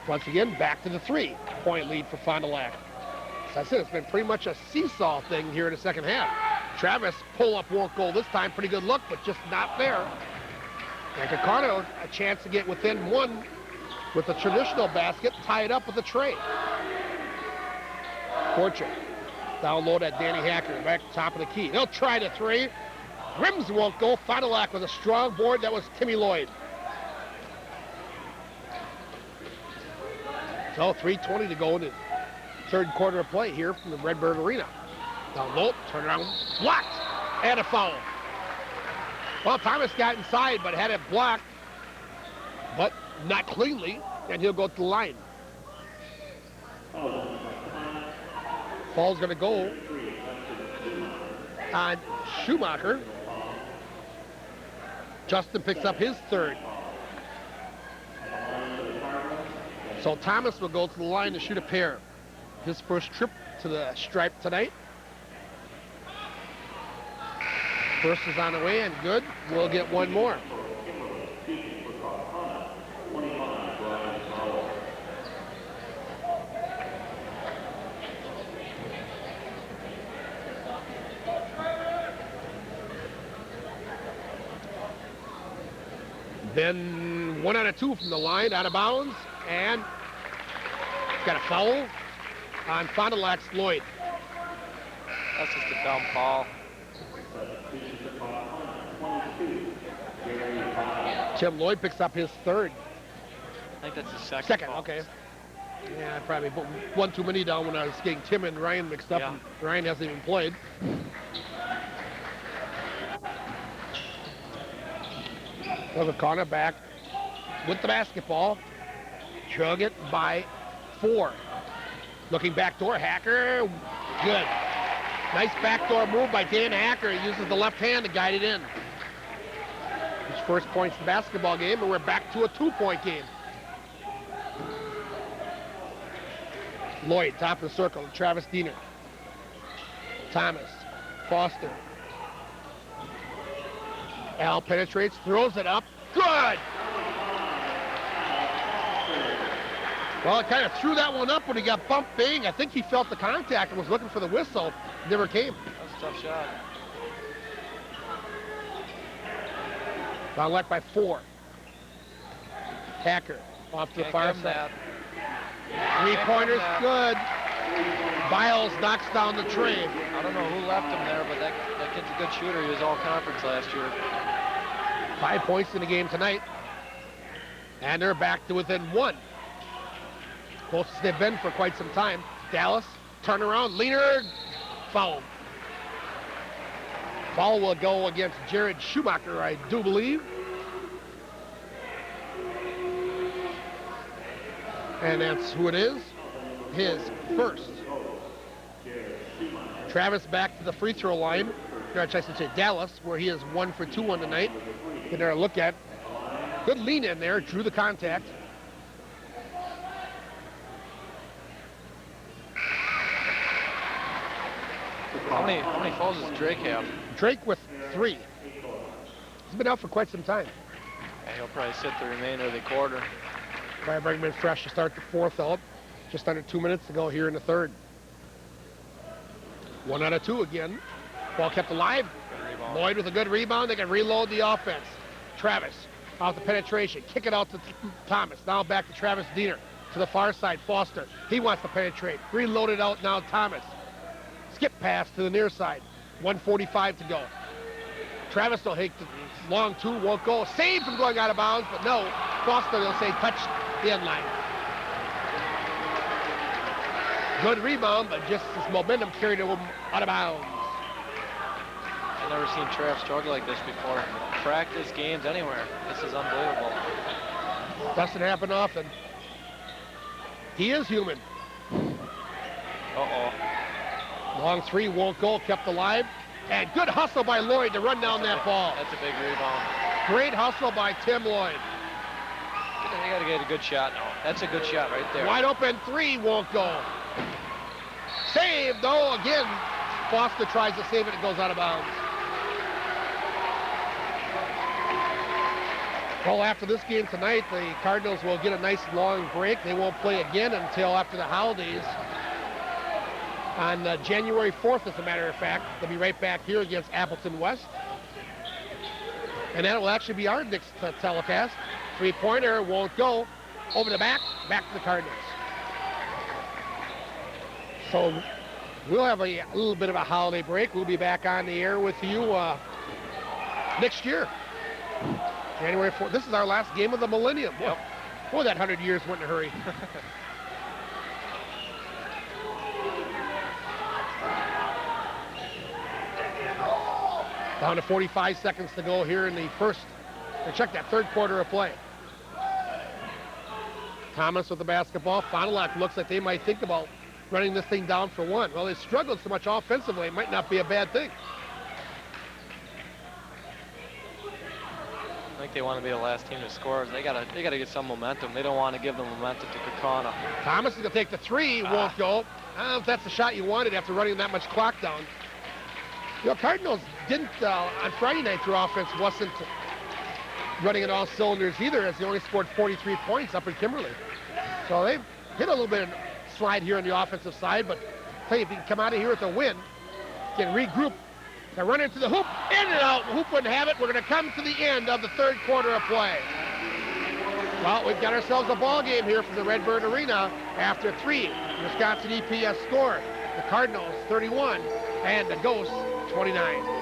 Once again, back to the 3-point lead for Fond du Lac. As I said, it's been pretty much a seesaw thing here in the second half. Travis, pull-up won't go this time. Pretty good look, but just not there. And Kaukauna, a chance to get within 1 with a traditional basket, tie it up with a tray. Borchert, down low at Danny Hacker, back top of the key. They'll try the 3. Rims won't go. Fond du Lac with a strong board. That was Timmy Lloyd. So 3:20 to go in the third quarter of play here from the Redbird Arena. Down low, turn around, blocked, and a foul. Well, Thomas got inside, but had it blocked, but not cleanly. and he'll go to the line. Ball's going to go on Schumacher. Justin picks up his third. So Thomas will go to the line to shoot a pair. His first trip to the stripe tonight. First is on the way and good. We'll get one more. Then 1 out of 2 from the line, out of bounds, and got a foul on Fond du Lac's Lloyd. That's just a dumb call. Tim Lloyd picks up his third. I think that's his second. Second, ball. okay. Yeah, I probably put one too many down when I was getting Tim and Ryan mixed up. Yeah. And Ryan hasn't even played. Kaukauna back with the basketball. Chug it by 4. Looking backdoor, Hacker, good. Nice backdoor move by Dan Hacker. He uses the left hand to guide it in. His first points in the basketball game, and we're back to a 2-point game. Lloyd, top of the circle, Travis Diener. Thomas, Foster. Al penetrates, throws it up, good! Well, it kind of threw that one up when he got bumped bang. I think he felt the contact and was looking for the whistle. Never came. That's a tough shot. Fond du Lac by 4. Hacker off to the Can't far give him side. that. 3-pointers, good. Biles knocks down the tray. I don't know who left him there, but that kid's a good shooter. He was all conference last year. 5 points in the game tonight. And they're back to within 1. Closest they've been for quite some time. Dallas, turn around, leaner, foul. Foul will go against Jared Schumacher, I do believe. And that's who it is. His first. Travis back to the free throw line. Or I should say Dallas, where he is 1 for 2 on the night. Get there a look at. Good lean in there, drew the contact. How many fouls does Drake have? Drake with 3. He's been out for quite some time. Yeah, he'll probably sit the remainder of the quarter. Try bring him in fresh to start the 4th out. Just under 2 minutes to go here in the 3rd. 1 out of 2 again. Ball kept alive. Lloyd with a good rebound. They can reload the offense. Travis out the penetration. Kick it out to Thomas. Now back to Travis Diener. To the far side, Foster. He wants to penetrate. Reload it out now, Thomas. Skip pass to the near side. 1:45 to go. Travis will take the long 2, won't go. Saved from going out of bounds, but no. Foster, they'll say, touched the end line. Good rebound, but just his momentum carried him out of bounds. I've never seen Trav struggle like this before. Practice games anywhere. This is unbelievable. Doesn't happen often. He is human. Uh-oh. Long 3 won't go, kept alive. And good hustle by Lloyd to run down that ball. That's a big rebound. Great hustle by Tim Lloyd. They got to get a good shot now. That's a good shot right there. Wide open 3 won't go. Saved though, again. Foster tries to save it, it goes out of bounds. Well, after this game tonight, the Cardinals will get a nice long break. They won't play again until after the holidays. On January 4th, as a matter of fact, they'll be right back here against Appleton West. And that will actually be our next telecast. 3-pointer won't go. Over the back to the Cardinals. So we'll have a little bit of a holiday break. We'll be back on the air with you next year. January 4th. This is our last game of the millennium. Yep. Boy, that 100 years went in a hurry. Down to 45 seconds to go here in the first. And check that 3rd quarter of play. Thomas with the basketball. Fond du Lac looks like they might think about running this thing down for one. Well, they struggled so much offensively, it might not be a bad thing. I think they want to be the last team to score. They gotta get some momentum. They don't want to give the momentum to Kaukauna. Thomas is going to take the three. Won't go. I don't know if that's the shot you wanted after running that much clock down. You know, Cardinals didn't, on Friday night, their offense wasn't running at all cylinders either, as they only scored 43 points up in Kimberly. So they hit a little bit of slide here on the offensive side, but hey, if you can come out of here with a win, can regroup, can run into the hoop, in and out. The hoop wouldn't have it. We're going to come to the end of the third quarter of play. Well, we've got ourselves a ball game here from the Redbird Arena after 3. Wisconsin EPS score. The Cardinals 31 and the Ghosts 29.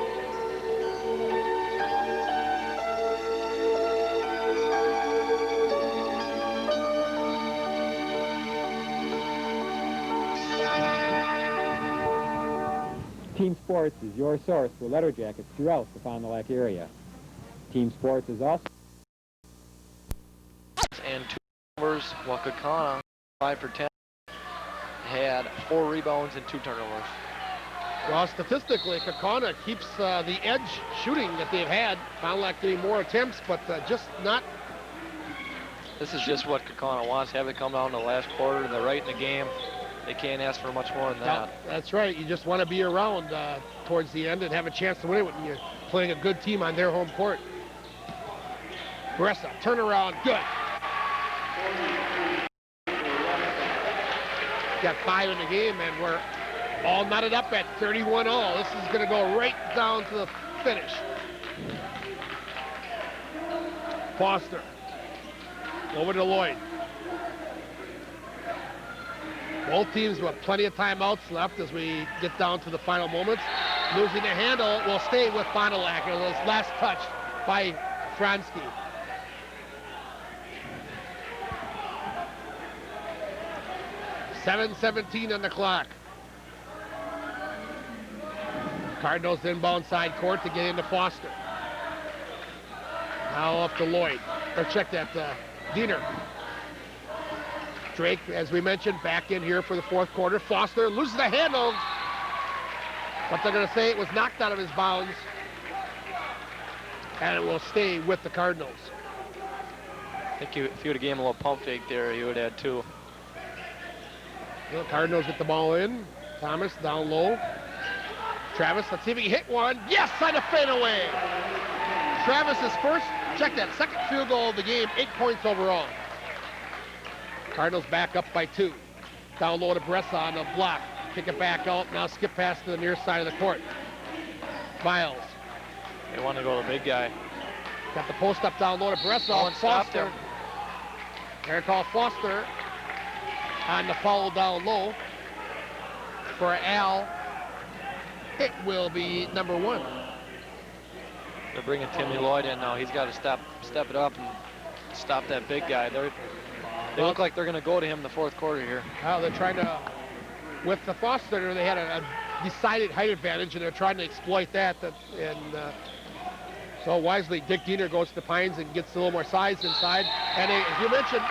Team Sports is your source for letter jackets throughout the Fond du Lac area. Team Sports is also... And 2 turnovers, while Kaukauna, 5 for 10, had 4 rebounds and 2 turnovers. Well, statistically, Kaukauna keeps the edge shooting that they've had. Fond du Lac getting more attempts, but just not... This is just what Kaukauna wants. Have it come down to the last quarter. They're right in the game. They can't ask for much more than that. No, that's right. You just want to be around towards the end and have a chance to win it when you're playing a good team on their home court. Bressa, turnaround, good. Got 5 in the game, and we're all knotted up at 31-all. This is going to go right down to the finish. Foster, over to Lloyd. Both teams with plenty of timeouts left as we get down to the final moments. Losing the handle will stay with Fond du Lac. It was last touched by Fransky. .7:17 on the clock. Cardinals inbound side court to get into Foster. Now off to Lloyd. Or check that, Diener. Drake, as we mentioned, back in here for the fourth quarter. Foster loses the handle, but they're going to say it was knocked out of his bounds, and it will stay with the Cardinals. I think if he would have gave him a little pump fake there, he would have had 2. The Cardinals get the ball in. Thomas down low. Travis, let's see if he can hit one. Yes, on the fadeaway. Travis's first, check that, second field goal of the game, 8 points overall. Cardinals back up by 2. Down low to Bressa on the block. Kick it back out. Now skip pass to the near side of the court. Miles. They want to go to the big guy. Got the post up down low to Bressa. Foster. They're called Foster on the foul down low for Al. It will be number 1. They're bringing Timmy Lloyd in now. He's got to step it up and stop that big guy. They look like they're going to go to him in the fourth quarter here. Well, they're trying to, with the Foster, they had a decided height advantage, and they're trying to exploit that. So wisely, Dick Diener goes to Pines and gets a little more size inside. And as you mentioned,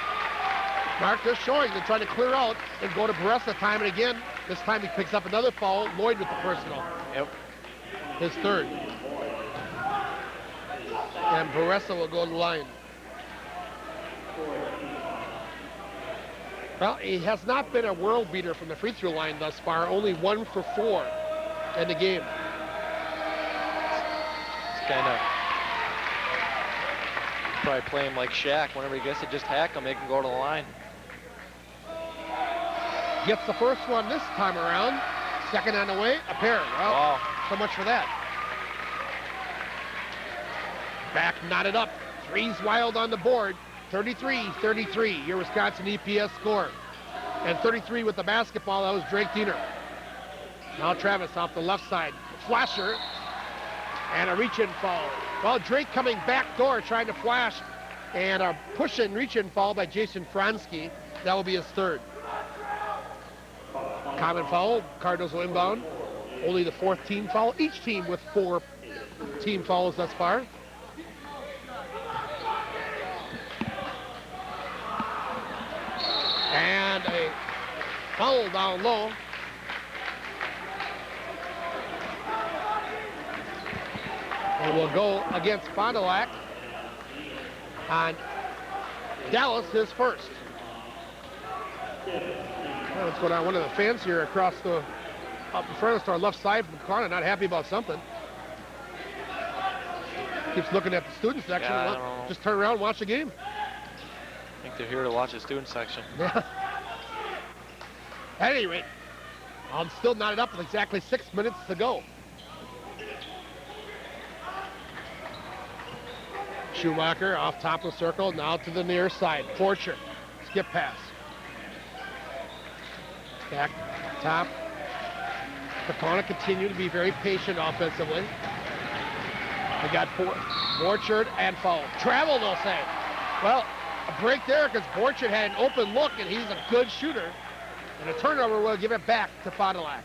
Mark, they're showing they're trying to clear out and go to Bressa time and again. This time he picks up another foul. Lloyd with the personal. Yep. His third. And Bressa will go to the line. Well, he has not been a world beater from the free throw line thus far. Only 1 for 4 in the game. It's kind of probably play him like Shaq. Whenever he gets it, just hack him, make him go to the line. Gets the first one this time around. Second on the way, a pair. Well, wow. So much for that. Back knotted up. Three's wild on the board. 33-33, your Wisconsin EPS score. And 33 with the basketball, that was Drake Diener. Now Travis off the left side. Flasher. And a reach-in foul. Well, Drake coming back door trying to flash. And a push-in, reach-in foul by Jason Fransky. That will be his third. Common foul. Cardinals will inbound. Only the 4th team foul. Each team with 4 team fouls thus far. Foul down low. And will go against Fond du Lac on Dallas, his first. Well, what's going on? One of the fans here across the, up in front of us, our left side from Kaukauna, not happy about something. Keeps looking at the student section. Yeah, I don't know. Just turn around and watch the game. I think they're here to watch the student section. Yeah. At any rate, I'm still knotted up with exactly 6 minutes to go. Schumacher off top of the circle, now to the near side. Porcher, skip pass. Back top. Kaukauna continue to be very patient offensively. They got Borchard and foul. Travel, they'll say. Well, a break there because Borchard had an open look and he's a good shooter. And a turnover will give it back to Fond du Lac.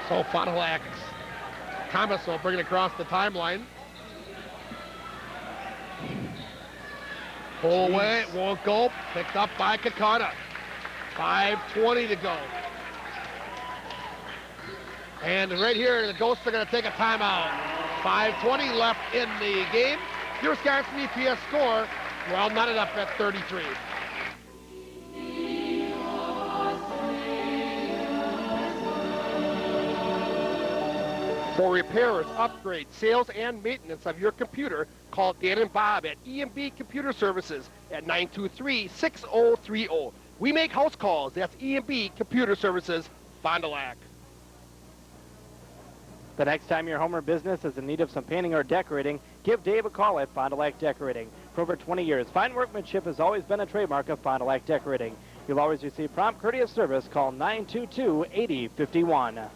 So Fond du Lac, Thomas will bring it across the timeline. Pull away, it won't go. Picked up by Kaukauna. 5:20 to go. And right here, the Ghosts are going to take a timeout. 5:20 left in the game. Your Wisconsin EPS score, well, knotted up at 33. For repairs, upgrades, sales, and maintenance of your computer, call Dan and Bob at EMB Computer Services at 923-6030. We make house calls. That's EMB Computer Services, Fond du Lac. The next time your home or business is in need of some painting or decorating, give Dave a call at Fond du Lac Decorating. For over 20 years, fine workmanship has always been a trademark of Fond du Lac Decorating. You'll always receive prompt, courteous service. Call 922-8051.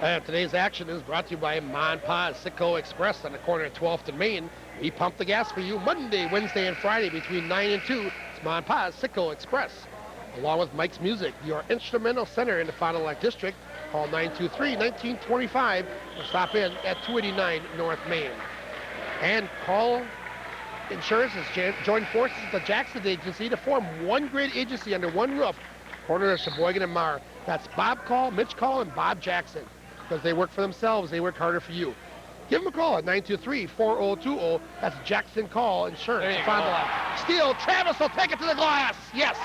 And today's action is brought to you by Mon Pa's Sitco Express on the corner of 12th and Main. We pump the gas for you Monday, Wednesday, and Friday between 9 and 2. It's Mon Pa's Sitco Express. Along with Mike's Music, your instrumental center in the Fond du Lac District. Call 923-1925 or stop in at 289 North Main. And Call Insurance has joined forces with the Jackson Agency to form one great agency under one roof, corner of Sheboygan and Mar. That's Bob Call, Mitch Call, and Bob Jackson. Because they work for themselves, they work harder for you. Give them a call at 923-4020. That's Jackson Call Insurance. Fond du Lac. Steele, Travis will take it to the glass. Yes.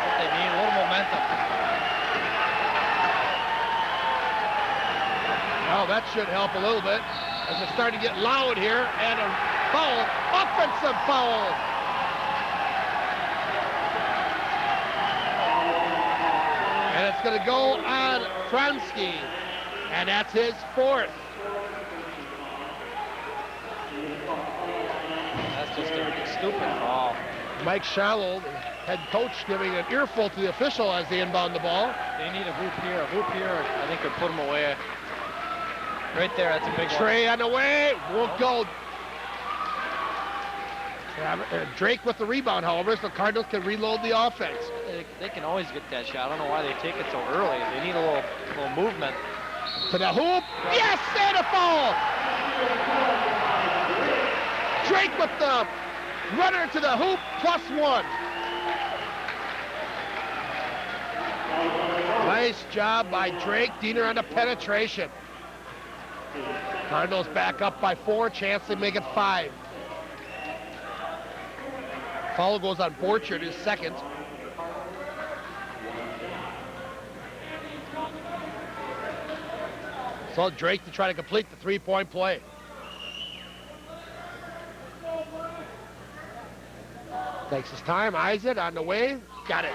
What they need, a little momentum. Well, that should help a little bit as it's starting to get loud here. And a foul, offensive foul. And it's going to go on Fronsky. And that's his fourth. That's just a stupid call. Mike Shallow, the head coach, giving an earful to the official as they inbound the ball. They need a hoop here. A hoop here, I think, could put him away. Right there, that's a big Trey one. on the way, won't go. Drake with the rebound, however, so Cardinals can reload the offense. They can always get that shot. I don't know why they take it so early. They need a little movement. To the hoop. Yes, and a foul. Drake with the runner to the hoop, +1. Nice job by Drake. Diener on the penetration. Cardinals back up by 4. Chance to make it 5. Foul goes on Borchard, his second. So Drake to try to complete the three-point play. Takes his time, eyes it, on the way, got it.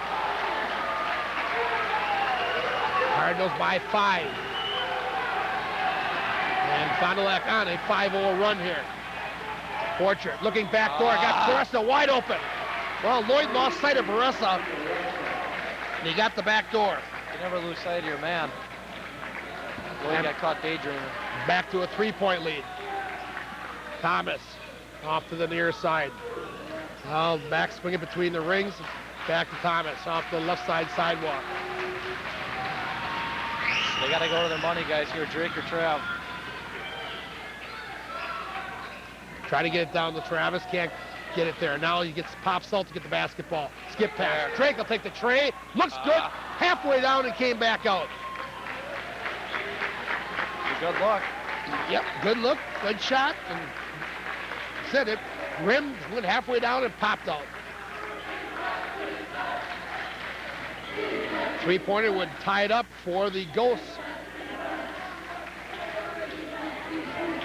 Cardinals by 5. And Fond du Lac on a 5-0 run here. Borchard looking back door, got Baressa wide open. Well, Lloyd lost sight of Baressa, and he got the back door. You never lose sight of your man. Lloyd got caught daydreaming. Back to a 3-point lead. Thomas off to the near side. Now back swinging between the rings. Back to Thomas off the left side sidewalk. They got to go to their money, guys, here. Drake or Trav. Try to get it down to Travis. Can't get it there. Now he gets pops out to get the basketball. Skip pass. Drake will take the tray. Looks good. Halfway down and came back out. Good luck. Yep, good look, good shot, and said it. Rimmed, went halfway down and popped out. Three-pointer would tie it up for the Ghosts.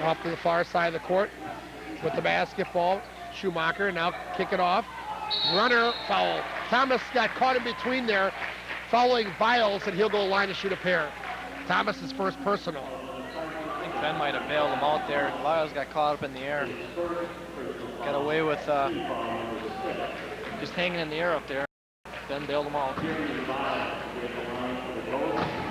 Off to the far side of the court with the basketball. Schumacher now kick it off. Runner foul. Thomas got caught in between there, fouling Viles, and he'll go line to shoot a pair. Thomas's first personal. I think Ben might have bailed him out there. Lyles got caught up in the air. Got away with just hanging in the air up there. Ben bailed him out.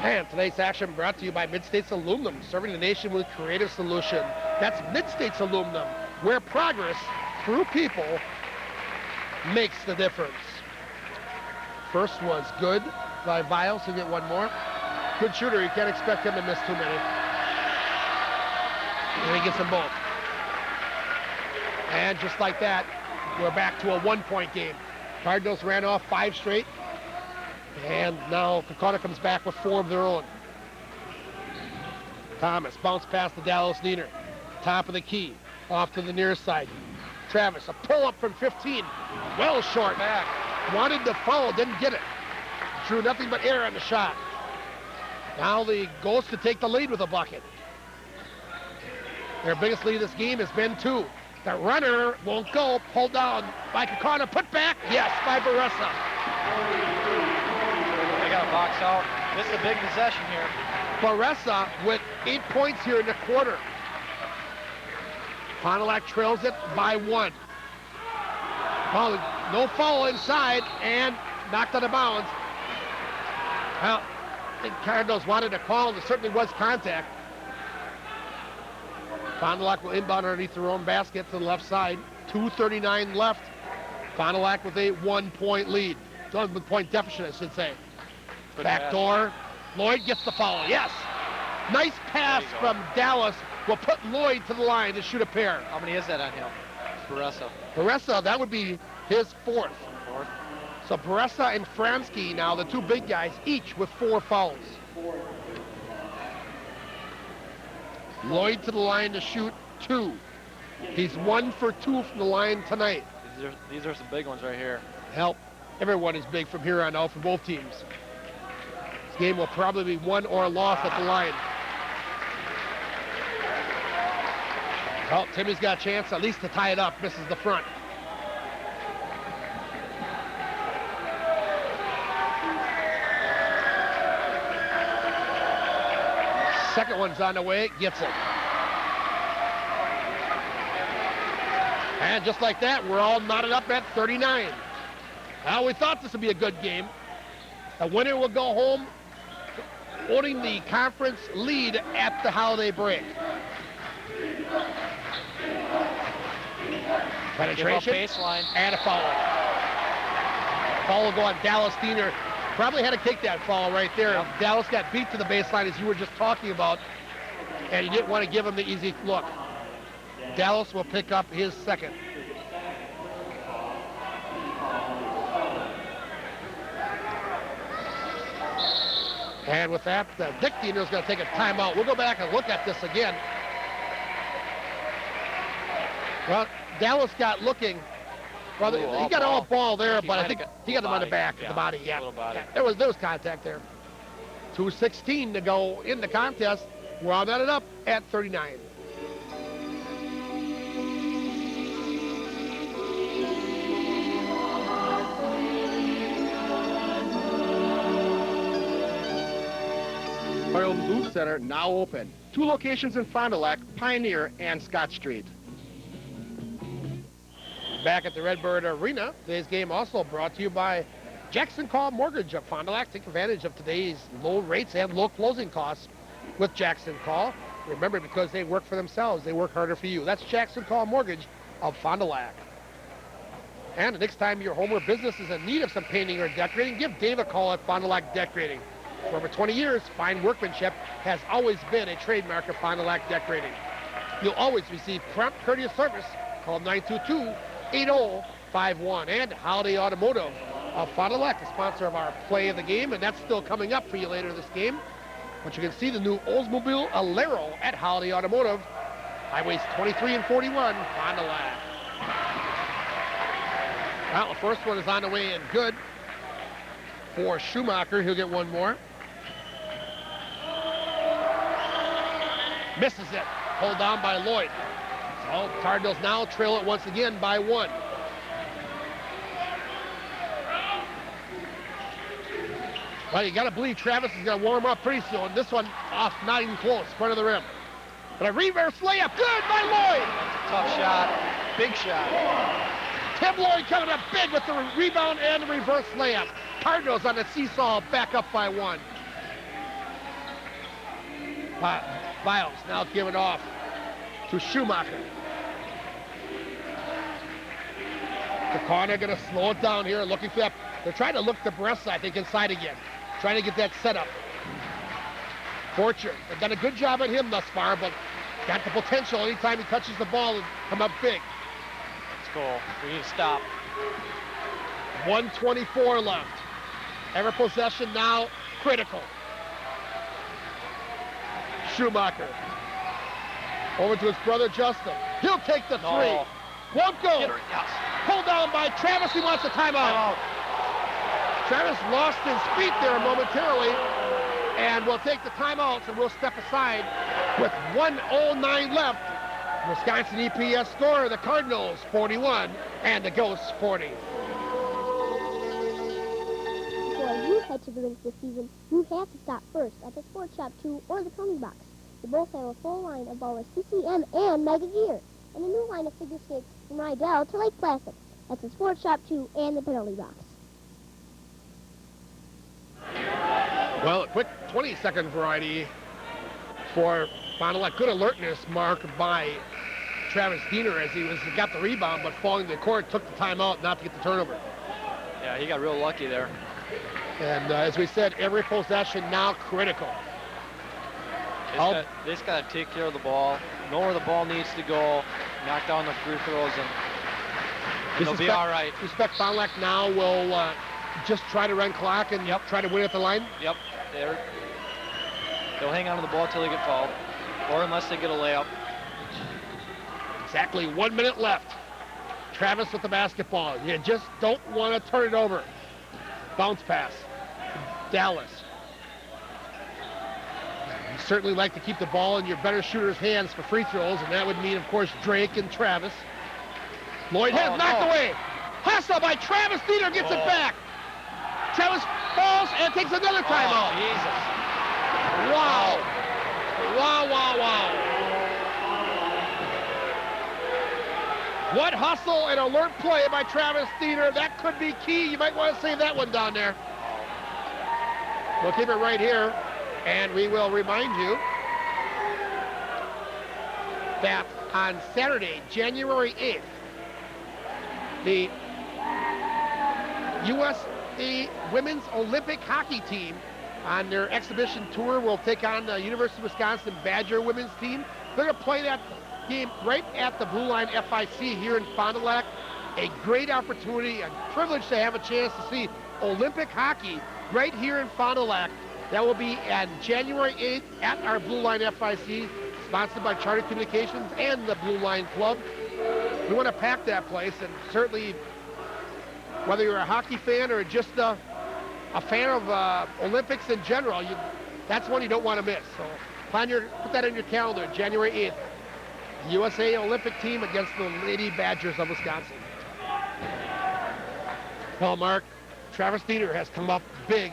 And tonight's action brought to you by Mid-States Aluminum, serving the nation with creative solution. That's Mid-States Aluminum, where progress through people makes the difference. First was good by Viles. He'll get one more. Good shooter. You can't expect him to miss too many. And he gets them both. And just like that, we're back to a one-point game. Cardinals ran off 5 straight. And now Kaukauna comes back with 4 of their own. Thomas bounce past the Dallas Diener. Top of the key. Off to the near side. Travis, a pull-up from 15. Well short back. Wanted to foul, didn't get it. Drew nothing but air on the shot. Now the Ghosts to take the lead with a bucket. Their biggest lead of this game has been 2. The runner won't go. Pulled down by Kaukauna. Put back. Yes, by Baressa. They got a box out. This is a big possession here. Baressa with 8 points here in the quarter. Fond du Lac trails it by 1. Well, no foul inside and knocked out of bounds. Well, I think Cardinals wanted a call, and there certainly was contact. Fond du Lac will inbound underneath their own basket to the left side. 2:39 left. Fond du Lac with a 1-point lead. 1-point deficit, I should say. Backdoor. Lloyd gets the foul. Yes. Nice pass from Dallas will put Lloyd to the line to shoot a pair. How many is that on him? Baressa. Baressa, that would be his 4th. So Baressa and Framsky now, the 2 big guys, each with 4 fouls. Lloyd to the line to shoot 2. He's 1 for 2 from the line tonight. These are some big ones right here. Help. Everyone is big from here on out for both teams. This game will probably be won or lost at the line. Well, Timmy's got a chance at least to tie it up. Misses the front. Second one's on the way. Gets it. And just like that, we're all knotted up at 39. Now, we thought this would be a good game. The winner will go home owning the conference lead at the holiday break. Penetration and a foul. Foul will go on Dallas Diener. Probably had to take that foul right there. Yep. Dallas got beat to the baseline, as you were just talking about, and you didn't want to give him the easy look. Dallas will pick up his 2nd. And with that, Dick Diener's going to take a timeout. We'll go back and look at this again. Well, Dallas got looking. Well, he got all ball there, but I think he got him on the back, the body. Yeah, there was contact there. 2:16 to go in the contest. We're all knotted up at 39. Royal Booth Center now open. 2 locations in Fond du Lac, Pioneer and Scott Street. Back at the Redbird Arena, today's game also brought to you by Jackson Call Mortgage of Fond du Lac. Take advantage of today's low rates and low closing costs with Jackson Call. Remember, because they work for themselves, they work harder for you. That's Jackson Call Mortgage of Fond du Lac. And the next time your home or business is in need of some painting or decorating, give Dave a call at Fond du Lac Decorating. For over 20 years, fine workmanship has always been a trademark of Fond du Lac Decorating. You'll always receive prompt, courteous service Call 922-8051. And Holiday Automotive of Fond du Lac, the sponsor of our play of the game, and that's still coming up for you later this game. But you can see the new Oldsmobile Alero at Holiday Automotive. Highways 23 and 41, Fond du Lac. Well, the first one is on the way and good for Schumacher. He'll get one more. Misses it. Pulled down by Lloyd. So Cardinals now trail it once again by 1. Well, you got to believe Travis is going to warm up pretty soon. This one off, not even close, front of the rim. But a reverse layup, good by Lloyd. Tough shot, big shot. Tim Lloyd coming up big with the rebound and the reverse layup. Cardinals on the seesaw, back up by 1. Biles now give it off to Schumacher. Kaukauna going to slow it down here, looking for that. They're trying to look the breast, I think, inside again. Trying to get that set up. Fortune, they've done a good job at him thus far, but got the potential anytime he touches the ball and come up big. Let's go. We need to stop. 1:24 left. Every possession now critical. Schumacher. Over to his brother Justin. He'll take the 3. No. Won't go. Yes. Pulled down by Travis. He wants a timeout. Travis lost his feet there momentarily, and we'll take the timeouts and we'll step aside with 1:09 left. Wisconsin EPS score, the Cardinals 41 and the Ghosts 40. Before you head to the rink this season, you have to stop first at the Sports Shop 2 or the Pony Box. They both have a full line of our CCM and Mega Gear, and a new line of figure skates from Rydell to Lake Placid. That's the Sports Shop 2 and the Penalty Box. Well, a quick 20-second variety for Fond du Lac. Good alertness marked by Travis Diener as he got the rebound, but falling to the court, took the timeout not to get the turnover. Yeah, he got real lucky there. And as we said, every possession now critical. They just got to take care of the ball, know where the ball needs to go, knock down the free throws, and they'll be all right. Respect Fond du Lac now will just try to run clock and try to win at the line? Yep. They'll hang on to the ball until they get fouled, or unless they get a layup. Exactly 1 minute left. Travis with the basketball. You just don't want to turn it over. Bounce pass. Dallas. You certainly like to keep the ball in your better shooters' hands for free throws, and that would mean, of course, Drake and Travis. Lloyd has knocked away. Hustle by Travis. Diener gets it back. Travis falls and takes another timeout. Jesus. Wow. Wow. What hustle and alert play by Travis Diener. That could be key. You might want to save that one down there. We'll keep it right here, and we will remind you that on Saturday, January 8th, the USA Women's Olympic Hockey Team on their exhibition tour will take on the University of Wisconsin Badger women's team. They're going to play that game right at the Blue Line FIC here in Fond du Lac. A great opportunity, a privilege to have a chance to see Olympic hockey right here in Fond du Lac. That will be on January 8th at our Blue Line FIC, sponsored by Charter Communications and the Blue Line Club. We want to pack that place, and certainly whether you're a hockey fan or just a fan of Olympics in general, that's one you don't want to miss. So put that in your calendar, January 8th. USA Olympic team against the Lady Badgers of Wisconsin. Well, Mark, Travis Diener has come up big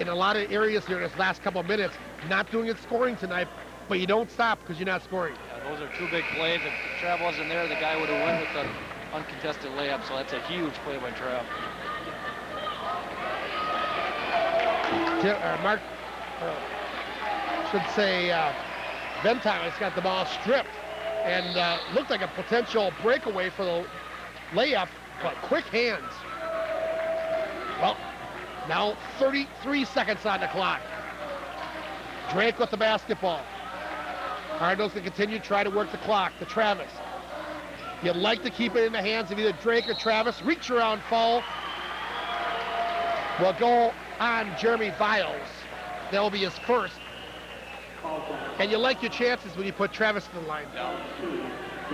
in a lot of areas here in this last couple of minutes. Not doing it scoring tonight, but you don't stop because you're not scoring. Yeah, those are two big plays. If Trav wasn't there, the guy would have won with the uncontested layup, so that's a huge play by Trav. Mark should say Ventine got the ball stripped and looked like a potential breakaway for the layup, but quick hands. Well, now 33 seconds on the clock. Drake with the basketball. Cardinals can continue to try to work the clock to Travis. You'd like to keep it in the hands of either Drake or Travis. Reach around foul will go on Jeremy Viles. That will be his first. And you like your chances when you put Travis to the line.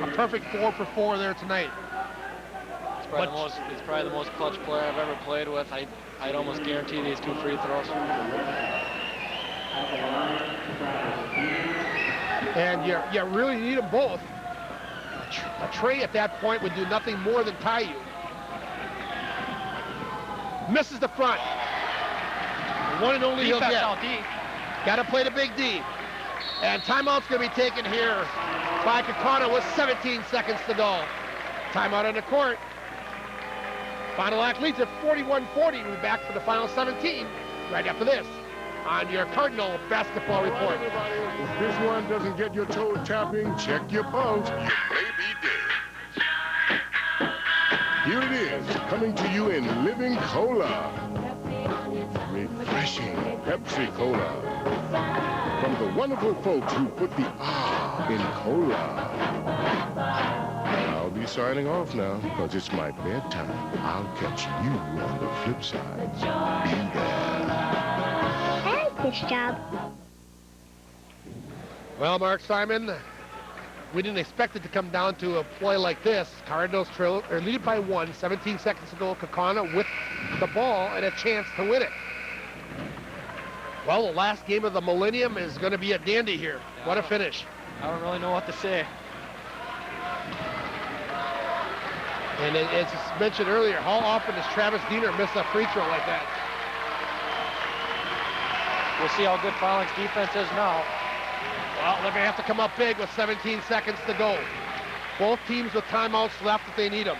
A perfect 4 for 4 there tonight. He's probably the most clutch player I've ever played with. I'd almost guarantee these 2 free throws. And you really need them both. A tray at that point would do nothing more than tie you. Misses the front. The one and only he'll get. Got to play the big D. And timeout's going to be taken here by Kaukauna with 17 seconds to go. Timeout on the court. Fond du Lac leads at 41-40. We'll be back for the final 17 right after this on your Cardinal basketball report. If this one doesn't get your toe tapping, check your pulse. You may be dead. Here it is, coming to you in Living Cola. Refreshing Pepsi Cola. From the wonderful folks who put the R in cola. I'll be signing off now, because it's my bedtime. I'll catch you on the flip side. Be there. I like this job. Well, Mark Simon, we didn't expect it to come down to a play like this. Cardinals lead by 1, 17 seconds to go. Kaukauna with the ball and a chance to win it. Well, the last game of the millennium is going to be a dandy here. What a finish. I don't really know what to say. And as mentioned earlier, how often does Travis Diener miss a free throw like that? We'll see how good Fond du Lac's defense is now. Well, they're going to have to come up big with 17 seconds to go. Both teams with timeouts left if they need them.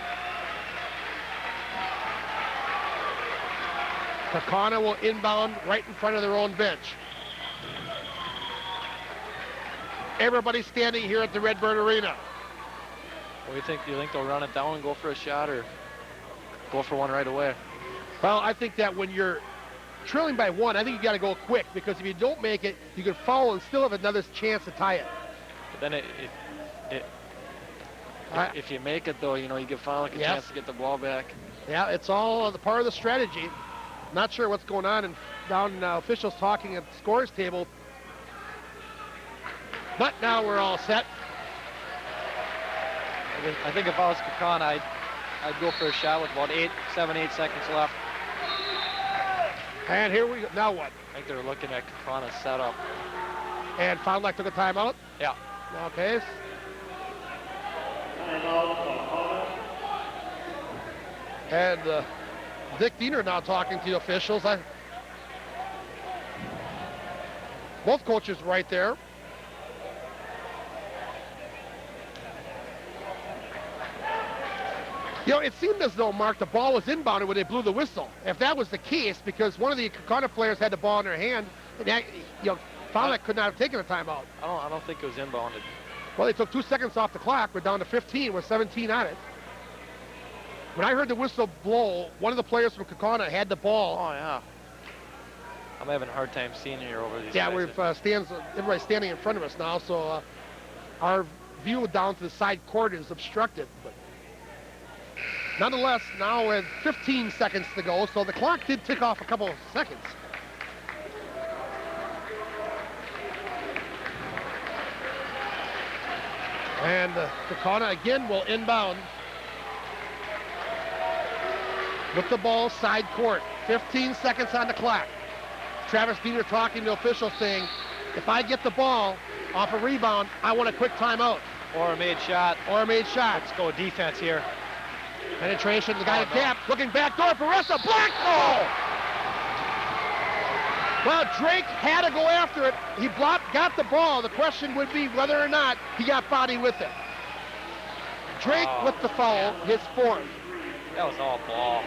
Kaukauna will inbound right in front of their own bench. Everybody standing here at the Redbird Arena. What do you think? Do you think they'll run it down and go for a shot, or go for one right away? Well, I think that when you're trailing by 1, I think you got to go quick, because if you don't make it, you can foul and still have another chance to tie it. But then if you make it, though, you know, you give Fond du Lac a chance to get the ball back. Yeah, it's all the part of the strategy. Not sure what's going on, and down officials talking at the scorers table. But now we're all set. I think if I was Kaukauna, I'd go for a shot with about 7, 8 seconds left. And here we go. Now what? I think they're looking at Kaukana's setup. And Fond du Lac took a timeout? Yeah. Okay. And Dick Diener now talking to the officials. Both coaches right there. You know, it seemed as though, Mark, the ball was inbounded when they blew the whistle. If that was the case, because one of the Kaukauna players had the ball in their hand, and that, you know, Fond du Lac could not have taken a timeout. I don't think it was inbounded. Well, they took 2 seconds off the clock. We're down to 15 with 17 on it. When I heard the whistle blow, one of the players from Kaukauna had the ball. Oh, yeah. I'm having a hard time seeing here over these Yeah, guys. everybody's standing in front of us now, so our view down to the side court is obstructed. But nonetheless, now with 15 seconds to go, so the clock did tick off a couple of seconds. And Kaukauna again will inbound with the ball side court. 15 seconds on the clock. Travis Diener talking to officials saying, if I get the ball off a rebound, I want a quick timeout. Or a made shot. Let's go defense here. Penetration, the guy at gap, looking back door, Baressa, block! Oh! Well, Drake had to go after it. He got the ball. The question would be whether or not he got body with it. Drake with the foul, his fourth. That was all ball.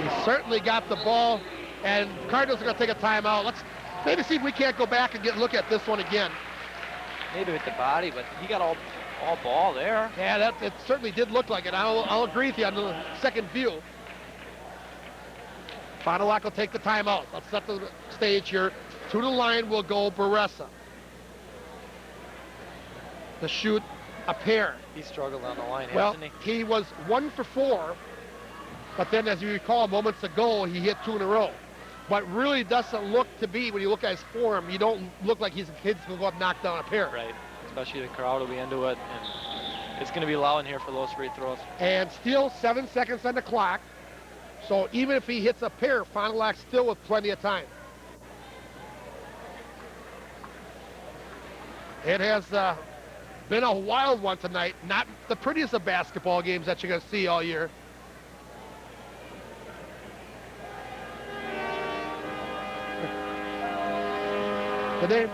He certainly got the ball, and Cardinals are going to take a timeout. Let's maybe see if we can't go back and look at this one again. Maybe with the body, but he got all ball there. Yeah, it certainly did look like it. I'll agree with you on the second view. Fond du Lac will take the timeout. Let's set the stage here. To the line will go Baressa. to shoot a pair. He struggled on the line, Well, hasn't he? he was 1 for 4, but then as you recall moments ago, he hit 2 in a row. But really doesn't look to be, when you look at his form, you don't look like he's a kid who's going to go up and knock down a pair. Right, especially the crowd will be into it, and it's going to be loud in here for those free throws. And still 7 seconds on the clock. So even if he hits a pair, Fond du Lac still with plenty of time. It has been a wild one tonight. Not the prettiest of basketball games that you're going to see all year. The name,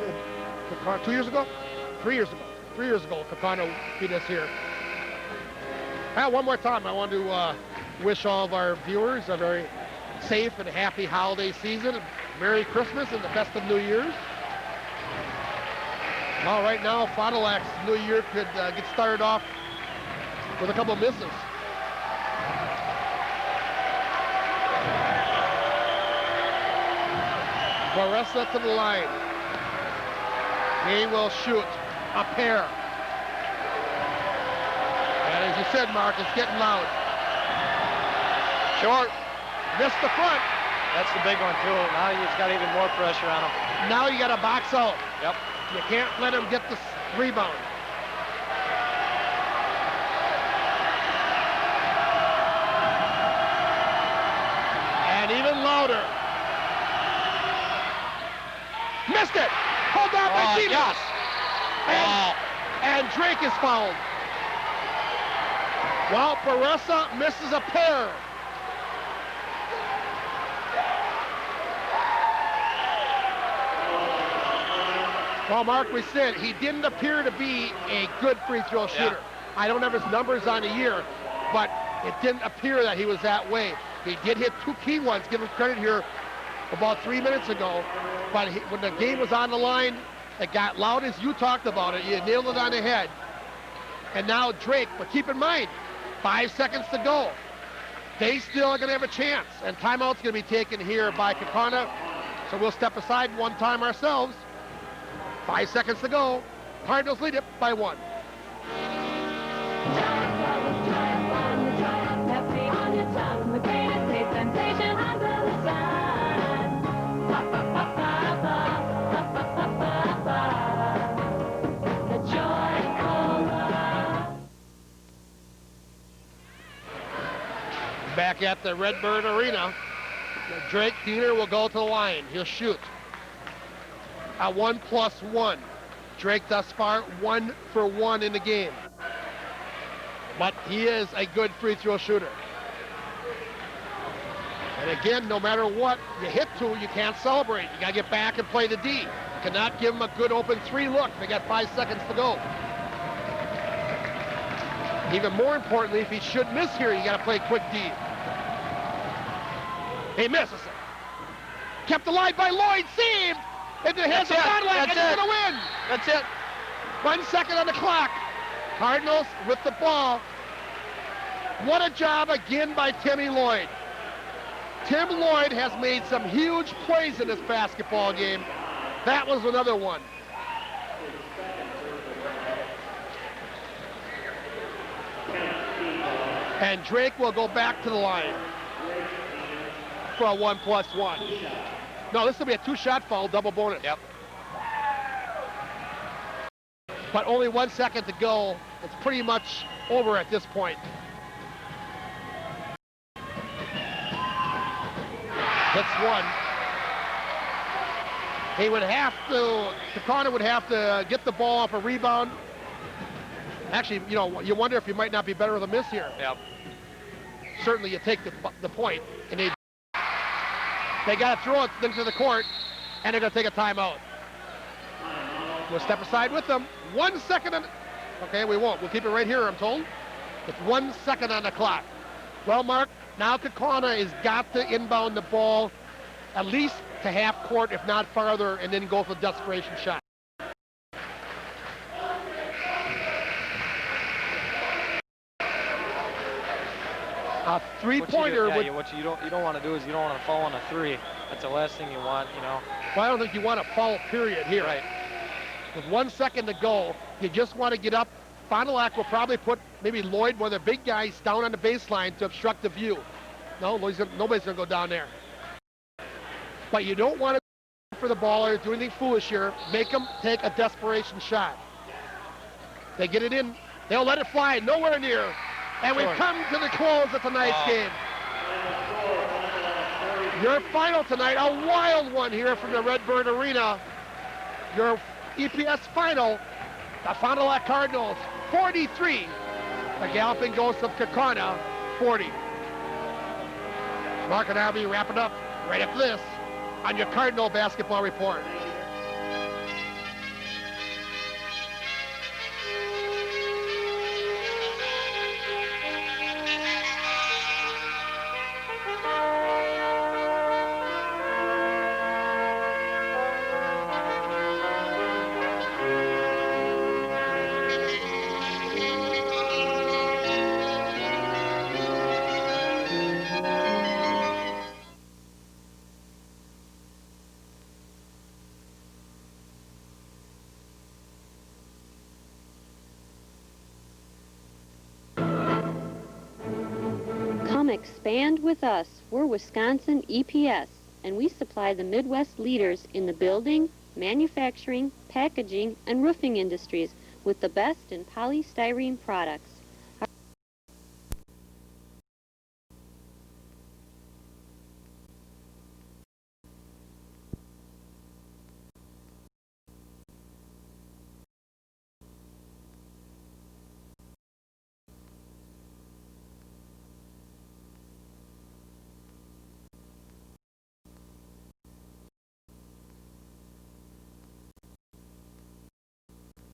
2 years ago? 3 years ago. 3 years ago, Kaukauna beat us here. One more time, I want to wish all of our viewers a very safe and happy holiday season. Merry Christmas and the best of New Year's. Well, right now, Fond du Lac's New Year could get started off with a couple of misses. Baressa to the line. He will shoot a pair. And as you said, Mark, it's getting loud. Short. Missed the front. That's the big one, too. Now he's got even more pressure on him. Now you got to box out. Yep. You can't let him get the rebound. And even louder. Missed it. Hold on by Stevens. Yes. And Drake is fouled. Well, Baressa misses a pair. Well, Mark, we said he didn't appear to be a good free throw shooter. I don't have his numbers on the year, but it didn't appear that he was that way. He did hit 2 key ones, give him credit here, about 3 minutes ago. But when the game was on the line, it got loud as you talked about it. You nailed it on the head. And now Drake, but keep in mind, 5 seconds to go. They still are going to have a chance. And timeout's going to be taken here by Kaukauna. So we'll step aside one time ourselves. 5 seconds to go. Cardinals lead it by 1. Back at the Redbird Arena, Drake Diener will go to the line. He'll shoot. A 1+1. Drake thus far 1 for 1 in the game. But he is a good free throw shooter. And again, no matter what you hit to, you can't celebrate. You got to get back and play the D. You cannot give him a good open 3 look. They got 5 seconds to go. Even more importantly, if he should miss here, you got to play quick D. He misses it. Kept alive by Lloyd. Saved. Into the hands of Fond du Lac, and he's going to win. That's it. 1 second on the clock. Cardinals with the ball. What a job again by Timmy Lloyd. Tim Lloyd has made some huge plays in this basketball game. That was another one. And Drake will go back to the line for a 1+1. No, this will be a 2-shot foul, double bonus. Yep. But only 1 second to go. It's pretty much over at this point. Hits one. He would have to, Kaukauna would have to get the ball off a rebound. Actually, you know, you wonder if you might not be better with a miss here. Yep. Certainly you take the point, and they got to throw it into the court, and they're going to take a timeout. We'll step aside with them. 1 second. Okay, we won't. We'll keep it right here, I'm told. It's 1 second on the clock. Well, Mark, now Kaukauna has got to inbound the ball at least to half court, if not farther, and then go for the desperation shot. A three-pointer would... What you don't want to do is you don't want to fall on a 3. That's the last thing you want, you know. Well, I don't think you want to foul, period, here. Right. With 1 second to go, you just want to get up. Fond du Lac will probably put maybe Lloyd, one of the big guys, down on the baseline to obstruct the view. No, nobody's going to go down there. But you don't want to go for the ball or do anything foolish here. Make them take a desperation shot. They get it in. They'll let it fly. Nowhere near. And we've come to the close of tonight's game. Your final tonight, a wild one here from the Redbird Arena. Your EPS final, the Fond du Lac Cardinals, 43. The Galloping Ghosts of Kaukauna, 40. Mark and I'll be wrapping up right after this on your Cardinal Basketball Report. Come expand with us. We're Wisconsin EPS, and we supply the Midwest leaders in the building, manufacturing, packaging, and roofing industries with the best in polystyrene products.